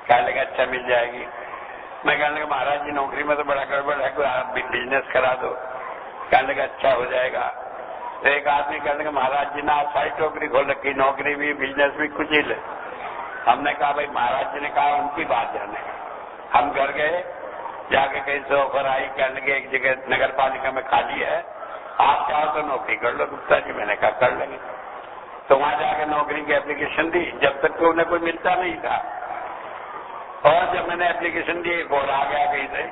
कहने लगा अच्छा मिल जाएगी। मैं कहने लगा महाराज जी नौकरी में तो बड़ा गड़बड़ है, कोई आप बिजनेस करा दो। कहने लगा अच्छा हो जाएगा। तो एक आदमी कहने लगा महाराज जी ना सारी टोकरी खोल रखी, नौकरी भी बिजनेस भी कुछ ही ले। हमने कहा भाई महाराज जी ने कहा उनकी बात जाने। हम घर गए, जाके कहीं से ऑफर आई, कहने लगे एक जगह नगर पालिका में खाली है, आप चाहो तो नौकरी कर लो गुप्ता जी। मैंने कहा कर लेंगे। तो वहां जाकर नौकरी की एप्लीकेशन दी, जब तक तो उन्हें कोई मिलता नहीं था। और जब मैंने एप्लीकेशन दी, एक और आ गया कहीं से।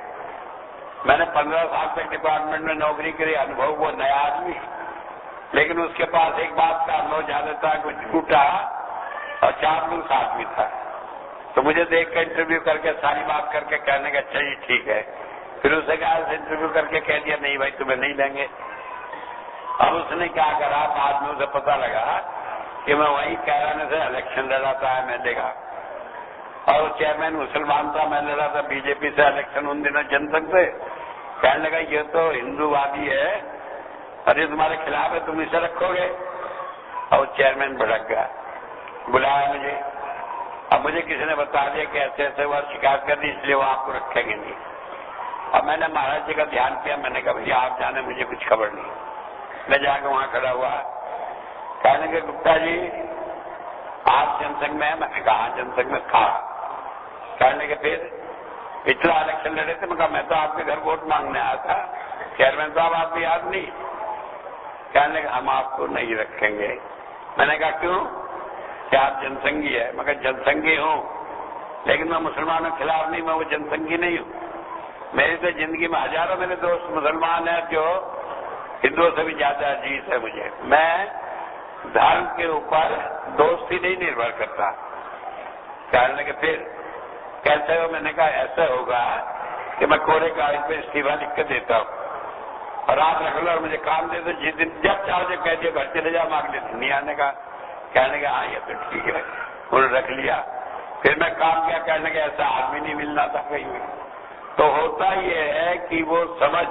मैंने 15 साल तक डिपार्टमेंट में नौकरी करी, अनुभव वो नया आदमी, लेकिन उसके पास एक बात का अनुभव ज्यादा था, कुछ झूठा और चापलूस आदमी था। तो मुझे देख कर इंटरव्यू करके सारी बात करके कहने का अच्छा जी ठीक है। फिर उसे कहा इंटरव्यू करके कह दिया नहीं भाई तुम्हें नहीं लेंगे। अब उसने क्या करा, बाद में उसे पता लगा कि मैं वहीं कैराने से इलेक्शन लड़ा था एमएलए का, और वो चेयरमैन मुसलमान था, मैं लड़ा था बीजेपी से इलेक्शन उन दिनों जनसंघ से। कहने लगा ये तो हिंदूवादी है और ये तुम्हारे खिलाफ है, तुम इसे रखोगे। और चेयरमैन भड़क गया, बुलाया मुझे। अब मुझे किसी ने बता दिया कि ऐसे ऐसे वो शिकायत कर दी, इसलिए वो आपको रखेंगे नहीं। अब मैंने महाराज जी का ध्यान किया, मैंने कहा भैया आप जाने, मुझे कुछ खबर नहीं। मैं जाकर वहां खड़ा हुआ, कहने के गुप्ता जी आप जनसंघ में है? मैंने कहा जनसंघ में था। कहने के फिर पिछला इलेक्शन लड़े थे? मैं कहा मैं तो आपके घर वोट मांगने आया था। चेयरमैन साहब आपको याद नहीं? कहने का हम आपको नहीं रखेंगे। मैंने कहा क्यों? क्या आप जनसंघी है? मैं कहा जनसंघी हूँ, लेकिन मैं मुसलमानों के खिलाफ नहीं, मैं वो जनसंघी नहीं हूँ। मेरी तो जिंदगी में हजारों मेरे दोस्त मुसलमान हैं जो हिंदुओं से भी ज्यादा अजीज है मुझे। मैं धर्म के ऊपर दोस्ती नहीं निर्भर करता। कहने के फिर कैसे हो? मैंने कहा ऐसा होगा कि मैं कोरे कागज पे इस्तीफा लिख कर देता हूँ और आप रख लो और मुझे काम दे दो, जिस दिन जब चाहो जब कह दिया घर चले जाओ, मांग लेते नहीं आने का। कहने का हाँ ये तो ठीक है, उन्होंने रख लिया। फिर मैं काम किया, कहने का ऐसा आदमी नहीं मिलना था कहीं भी। तो होता ये है कि वो समझ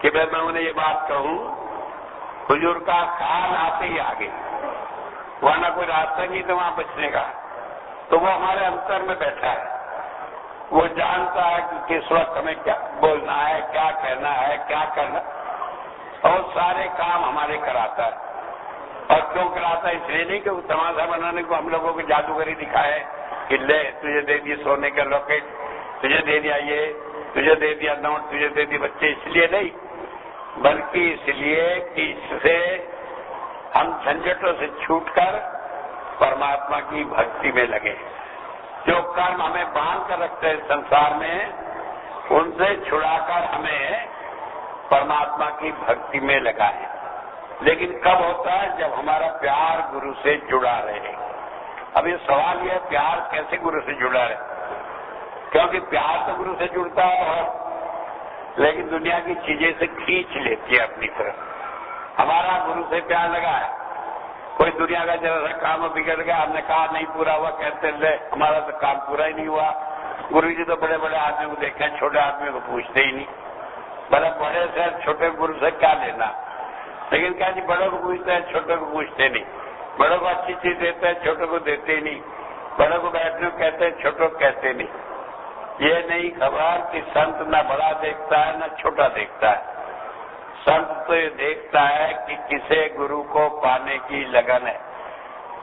कि मैं उन्हें ये बात कहूं, हुजूर का ख्याल आते ही आगे, वरना कोई रास्ता नहीं था वहां बचने का। तो वो हमारे अंतर में बैठा है, वो जानता है कि किस वक्त हमें क्या बोलना है, क्या कहना है, क्या करना, और सारे काम हमारे कराता है। और क्यों कराता है? इसलिए नहीं कि वो तमाशा बनाने को हम लोगों को जादूगरी दिखाए कि ले तुझे दे दिए सोने का लॉकेट, तुझे दे दिया ये, तुझे दे दिया नोट, तुझे दे दिए बच्चे, इसलिए नहीं, बल्कि इसलिए कि इससे हम झंझटों से छूटकर परमात्मा की भक्ति में लगे। जो कर्म हमें बांध कर रखते हैं संसार में, उनसे छुड़ाकर हमें परमात्मा की भक्ति में लगाए। लेकिन कब होता है? जब हमारा प्यार गुरु से जुड़ा रहे। अब ये सवाल यह, प्यार कैसे गुरु से जुड़ा रहे? क्योंकि प्यार तो गुरु से जुड़ता है, लेकिन दुनिया की चीजें से खींच लेती है अपनी तरफ। हमारा गुरु से प्यार लगा है, कोई दुनिया का जरा सा काम बिगड़ गया, हमने कहा नहीं पूरा हुआ, कहते रहे हमारा तो काम पूरा ही नहीं हुआ। गुरु जी तो बड़े बड़े आदमी को देखते हैं, छोटे आदमी को पूछते ही नहीं। बड़े बड़े से छोटे गुरु से क्या लेना? लेकिन क्या जी, बड़ों को पूछते हैं, छोटे को पूछते नहीं। बड़ों को अच्छी चीज देते हैं, छोटों को देते ही नहीं। बड़ों को बैठने को कहते हैं, छोटों को कहते नहीं। ये नहीं खबर कि संत न बड़ा देखता है न छोटा देखता है। संत तो ये देखता है कि किसे गुरु को पाने की लगन है,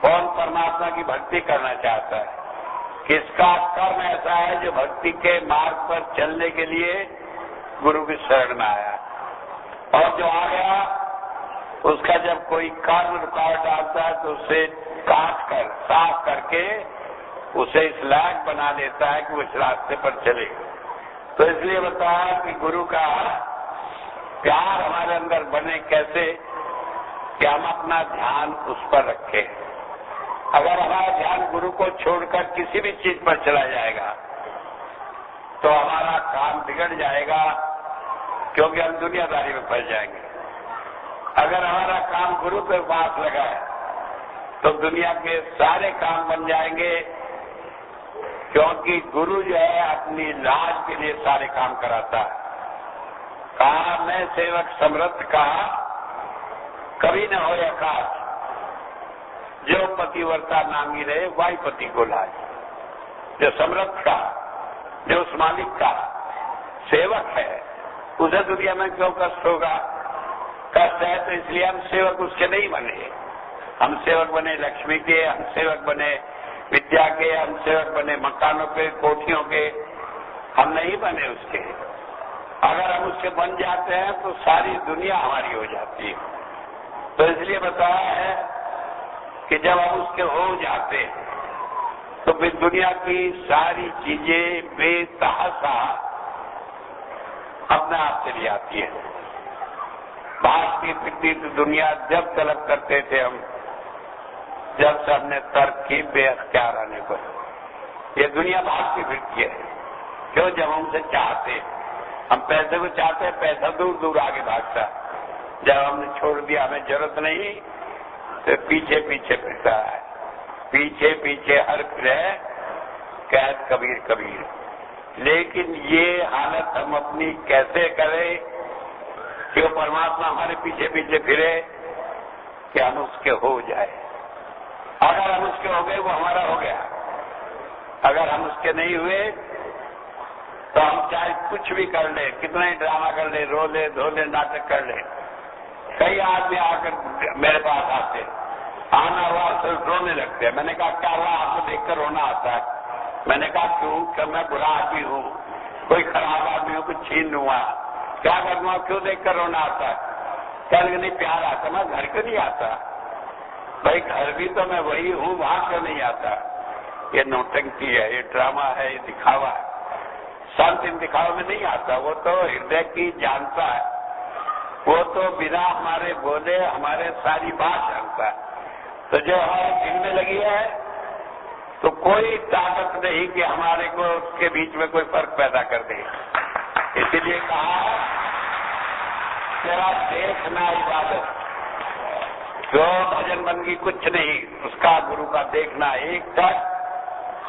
कौन परमात्मा की भक्ति करना चाहता है, किसका कर्म ऐसा है जो भक्ति के मार्ग पर चलने के लिए गुरु की शरण में आया, और जो आ गया उसका जब कोई कर्म रुकावट डालता है तो उसे काट कर साफ करके उसे इस लायक बना देता है कि वो इस रास्ते पर चले। तो इसलिए बताया कि गुरु का प्यार हमारे अंदर बने कैसे, कि हम अपना ध्यान उस पर रखें। अगर हमारा ध्यान गुरु को छोड़कर किसी भी चीज पर चला जाएगा तो हमारा काम बिगड़ जाएगा, क्योंकि हम दुनियादारी में फंस जाएंगे। अगर हमारा काम गुरु के पास लगा है तो दुनिया के सारे काम बन जाएंगे, क्योंकि गुरु जो है अपनी लाज के लिए सारे काम कराता है। कहा मैं सेवक समृद्ध कहा, कभी न हो काज, जो पतिव्रता नामी रहे वाही पति को लाज। जो समृद्ध का, जो उस मालिक का सेवक है, उसे दुनिया में क्यों कष्ट होगा? कष्ट है तो इसलिए हम सेवक उसके नहीं बने। हम सेवक बने लक्ष्मी के, हम सेवक बने विद्या के, हम सेवक बने मकानों के, कोठियों के, हम नहीं बने उसके। अगर हम उसके बन जाते हैं तो सारी दुनिया हमारी हो जाती है। तो इसलिए बताया है कि जब हम उसके हो जाते हैं तो फिर दुनिया की सारी चीजें बेतहाशा अपने आप चली आती है। भागती फिरती तो दुनिया जब तलब करते थे हम, जब से हमने तर्क की बेअख्तियार आने पर, ये दुनिया भागती फिरती है। क्यों? जब हम उसे चाहते, हम पैसे को चाहते हैं, पैसा दूर दूर आगे भागता। जब हमने छोड़ दिया, हमें जरूरत नहीं, तो पीछे पीछे फिरता है। पीछे पीछे हर फिरे कैद कबीर कबीर। लेकिन ये हालत हम अपनी कैसे करें कि वो परमात्मा हमारे पीछे पीछे फिरे, कि हम उसके हो जाए। अगर हम उसके हो गए वो हमारा हो गया, अगर हम उसके नहीं हुए तो हम चाहे कुछ भी कर ले, कितना ही ड्रामा कर ले, रो ले, धो ले, नाटक कर ले। कई आदमी आकर मेरे पास आते, आना हुआ तो रोने लगते हैं। मैंने कहा क्या हुआ? आपको देखकर रोना आता है? मैंने कहा क्यों? कि मैं बुरा आदमी हूँ, कोई खराब आदमी हूँ, कुछ छीन लूंगा, क्या करूंगा? क्यों देखकर रोना आता है? क्या नहीं प्यार आता? मैं घर क्यों नहीं आता? भाई घर भी तो मैं वही हूँ, वहां क्यों नहीं आता? ये नौटंकी है, ये ड्रामा है, ये दिखावा है। संत इन दिखावे में नहीं आता, वो तो हृदय की जानता है, वो तो बिना हमारे बोले हमारे सारी बात जानता है। तो जो हमारे दिल में लगी है तो कोई ताकत नहीं कि हमारे को उसके बीच में कोई फर्क पैदा कर दे। इसीलिए कहा तेरा देखना इबादत, जो भजन बंदगी कुछ नहीं, उसका गुरु का देखना एक तक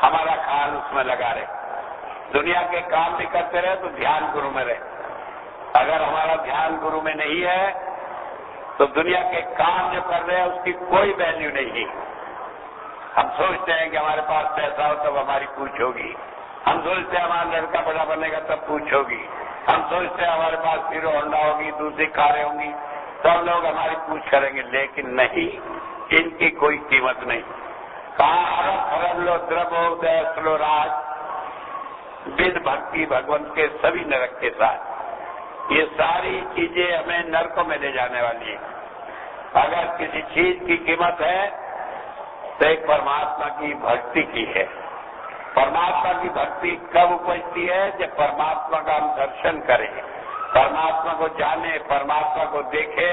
हमारा ख्याल उसमें लगा रहे। दुनिया के काम भी करते रहे तो ध्यान गुरु में रहे। अगर हमारा ध्यान गुरु में नहीं है तो दुनिया के काम जो कर रहे हैं उसकी कोई वैल्यू नहीं। हम सोचते हैं कि हमारे पास पैसा हो तब हमारी पूछ होगी, हम सोचते हैं हमारा लड़का बड़ा बनेगा तब पूछ होगी, हम सोचते हैं हमारे पास हीरो होंडा होगी, दूसरी कारें होंगी, सब लोग हमारी पूछ करेंगे। लेकिन नहीं, इनकी कोई कीमत नहीं। कहा अरब खरब लो द्रवो दयसलो राज, बिन भक्ति भगवंत के सभी नरक के साथ। ये सारी चीजें हमें नरकों में ले जाने वाली है। अगर किसी चीज की कीमत है तो एक परमात्मा की भक्ति की है। परमात्मा की भक्ति कब उपजती है? जब परमात्मा का हम दर्शन करें, परमात्मा को जाने, परमात्मा को देखे,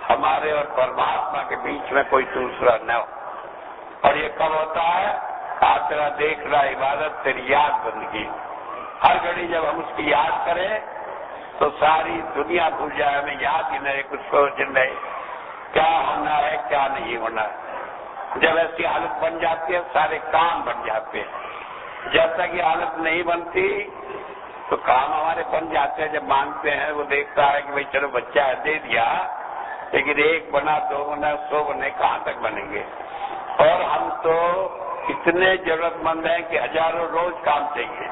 हमारे और परमात्मा के बीच में कोई दूसरा न हो। और ये कब होता है? आप तेरा देख रहा इबादत तेरी याद बंदगी। हर घड़ी जब हम उसकी याद करें तो सारी दुनिया भूल जाए, हमें याद ही नहीं, कुछ सोच नहीं क्या होना है क्या नहीं होना है। जब ऐसी हालत बन जाती है सारे काम बन जाते हैं। जब तक ये हालत नहीं बनती तो काम हमारे बन जाते हैं। जब मांगते हैं वो देखता है कि भाई चलो बच्चा है दे दिया, लेकिन 1 बना 2 बना 100 बने कहाँ तक बनेंगे। और हम तो इतने जरूरतमंद हैं कि हजारों रोज काम चाहिए।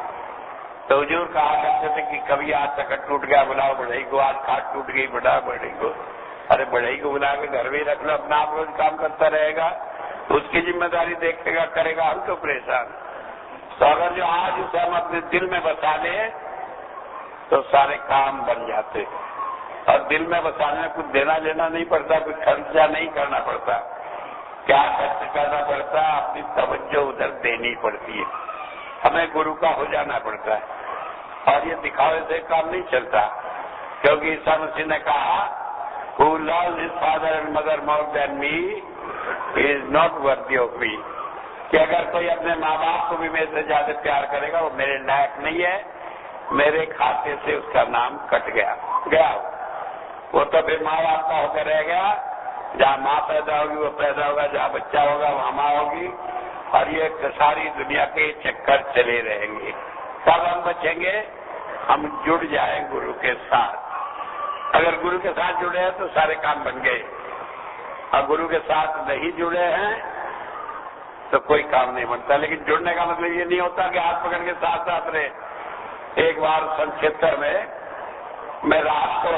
तो हुजूर कहा करते थे कि कभी आज तक टूट गया बुलाओ बढ़ई को, आज खाट टूट गई बुलाओ बढ़ई को। अरे बढ़ई को बुला के घर में रख लो, अपना आप रोज काम करता रहेगा, उसकी जिम्मेदारी देखेगा करेगा, हम तो परेशान। तो अगर जो आज उसे हम अपने दिल में बसा ले तो सारे काम बन जाते। और दिल में बसाने में कुछ देना लेना नहीं पड़ता, कुछ खर्चा नहीं करना पड़ता। क्या खर्च करना पड़ता? अपनी तवज्जो उधर देनी पड़ती है। हमें गुरु का हो जाना पड़ता है। और ये दिखावे से काम नहीं चलता, क्योंकि ईसा मसीह ने कहा Who loves his father and mother more than me is not worthy of me। कि अगर कोई अपने माँ बाप को भी मेरे से ज्यादा प्यार करेगा वो मेरे लायक नहीं है, मेरे खाते से उसका नाम कट गया। वो तो फिर माँ बाप का होकर रह गया। जहाँ माँ पैदा होगी वो पैदा होगा, जहाँ बच्चा होगा वहाँ माँ होगी, और ये सारी दुनिया के चक्कर चले रहेंगे। तब हम बचेंगे, हम जुड़ जाए गुरु के साथ। अगर गुरु के साथ जुड़े हैं तो सारे काम बन गए, और गुरु के साथ नहीं जुड़े हैं तो कोई काम नहीं बनता। लेकिन जुड़ने का मतलब ये नहीं होता कि हाथ पकड़ के साथ साथ रहे। एक बार सन 76 में मैं रात को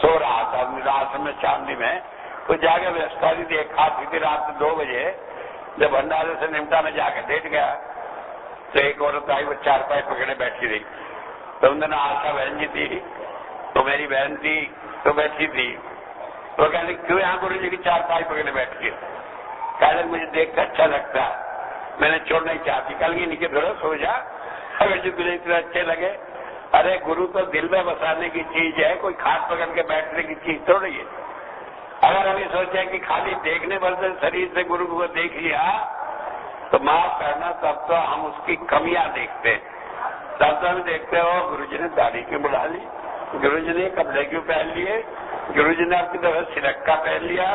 सो रहा था आश्रम में चांदी में, तो जाके व्यवस्था थी, एक खाती थी रात 2 बजे। जब भंडारे से निमटा में जाके लेट गया तो एक औरत आई, वो 4 पाई पकड़े बैठी रही। तो उन दिनों आशा बहन जी थी, तो मेरी बहन थी तो बैठी थी। तो कहते क्यों यहाँ गुरु जी की 4 पाई पकड़े बैठी है? कहते मुझे देख कर अच्छा लगता है, मैंने छोड़ नहीं चाहती। कल की नीचे थोड़ा सो जा, अगर जो तुझे इतने अच्छे लगे। अरे गुरु तो दिल में बसाने की चीज है, कोई खाट पकड़ के बैठने की चीज थोड़ी है। अगर हम ये सोचे कि खाली देखने भर से शरीर से गुरु को देख लिया तो माफ करना, तब तो हम उसकी कमियां देखते हैं। तब तो हम देखते हो गुरु जी ने दाढ़ी क्यों बढ़ा ली, गुरु जी ने कपड़े क्यों पहन लिए, गुरु जी ने आपकी दफा सिलक्का पहन लिया,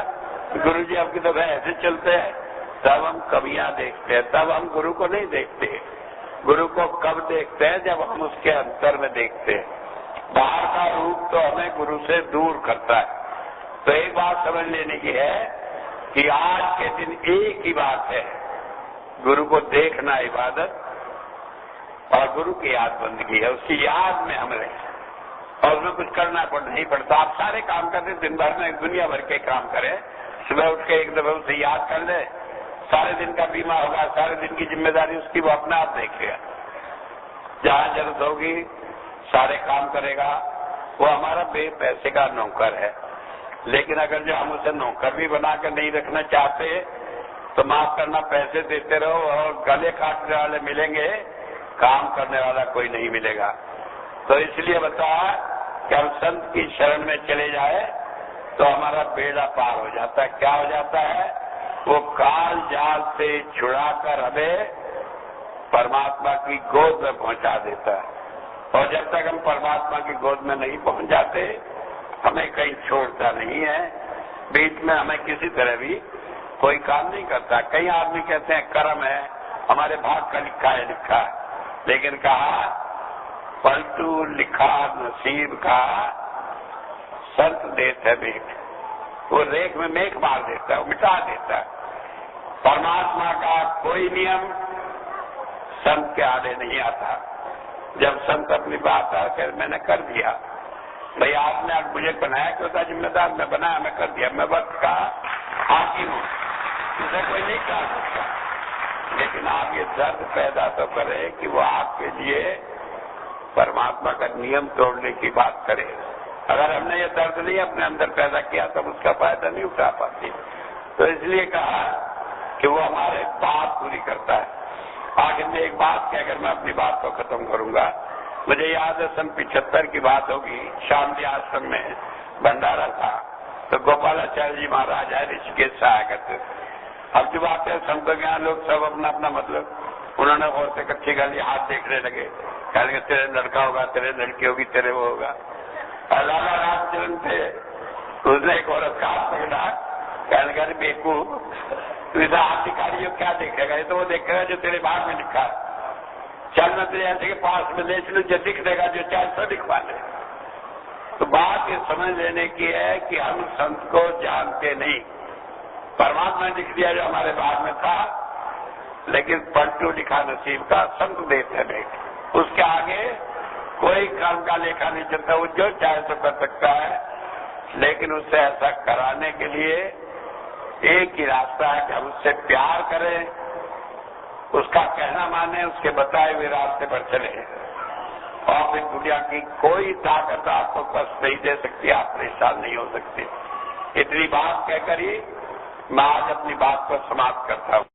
गुरु जी आपकी दफा ऐसे चलते हैं। तब हम कमियां देखते हैं, तब हम गुरु को नहीं देखते। गुरु को कब देखते हैं? जब हम उसके अंतर में देखते हैं। बाहर का रूप तो हमें गुरु से दूर करता है। तो एक बात समझ लेने की है कि आज के दिन एक ही बात है, गुरु को देखना इबादत और गुरु की याद बंदगी है। उसकी याद में हम रहें और उसमें कुछ करना नहीं पड़ता। आप सारे काम करते दिन भर में दुनिया भर के काम करें, सुबह उठ के एक दफा उसे याद कर ले, सारे दिन का बीमा होगा, सारे दिन की जिम्मेदारी उसकी वो अपना आप देखेगा। जहाँ जरूरत होगी सारे काम करेगा। वो हमारा पैसे का नौकर है। लेकिन अगर जो हम उसे नौकर भी बनाकर नहीं रखना चाहते तो माफ करना, पैसे देते रहो और गले काटने वाले मिलेंगे, काम करने वाला कोई नहीं मिलेगा। तो इसलिए बताया कि हम संत की शरण में चले जाए तो हमारा बेड़ा पार हो जाता है। क्या हो जाता है? वो काल जाल से छुड़ाकर हमें परमात्मा की गोद में पहुंचा देता है। और जब तक हम परमात्मा की गोद में नहीं पहुंच जाते हमें कहीं छोड़ता नहीं है। बीच में हमें किसी तरह भी कोई काम नहीं करता। कई आदमी कहते हैं कर्म है, हमारे भाग का लिखा है, लेकिन कहा पलटू लिखा नसीब का संत देत है मेघ। वो रेख में मेघ मार देता है, वो मिटा देता है। परमात्मा का कोई नियम संत के आगे नहीं आता। जब संत अपनी बात आकर मैंने कर दिया, भाई आपने आज मुझे बनाया क्यों था जिम्मेदार, मैं बनाया, मैं कर दिया, मैं वक्त का हाकिम हूँ, इसे कोई नहीं कह सकता। लेकिन आप ये दर्द पैदा तो करें कि वो आपके लिए परमात्मा का नियम तोड़ने की बात करे। अगर हमने ये दर्द नहीं अपने अंदर पैदा किया तो उसका फायदा नहीं उठा पाती। तो इसलिए कहा कि वो हमारे बात पूरी करता है। आखिर में एक बात कहकर मैं अपनी बात को खत्म करूंगा। मुझे याद है सन 75 की बात होगी, शामली आश्रम में भंडारा था, तो गोपालाचार्य जी महाराज है ऋषिकेश से आया करते थे। अब जब आते हैं संत ज्ञान लोग सब अपना अपना मतलब, उन्होंने और से कच्ची गाली हाथ देखने लगे, कहने लगे तेरे लड़का होगा, तेरे लड़की होगी, तेरे वो होगा। लाला रामचरण थे, उसने एक औरत का हाथ पकड़ा, कहने लगा बेवकूफ, तू इधर हाथ दिखाई हो, क्या देखेगा? ये तो वो देखेगा जो तेरे भाग में लिखा है। चल मैं तेरे ऐसे के पास में ले चलूं, जो दिख देगा, जो चाहे सो दिखवा ले। तो बात ये समझ लेने की है कि हम संत को जानते नहीं। परमात्मा ने लिख दिया जो हमारे भाग में था, लेकिन पलटू लिखा नसीब का, संत देते हैं। उसके आगे कोई कर्म का लेखा नहीं चलता, वो जो चाहे तो कर सकता है। लेकिन उससे ऐसा कराने के लिए एक ही रास्ता है कि हम उससे प्यार करें, उसका कहना माने, उसके बताए हुए रास्ते पर चले। और इस दुनिया की कोई ताकत आपको कष्ट नहीं दे सकती, आप परेशान नहीं हो सकते। इतनी बात कहकर ही मैं आज अपनी बात को समाप्त करता हूं।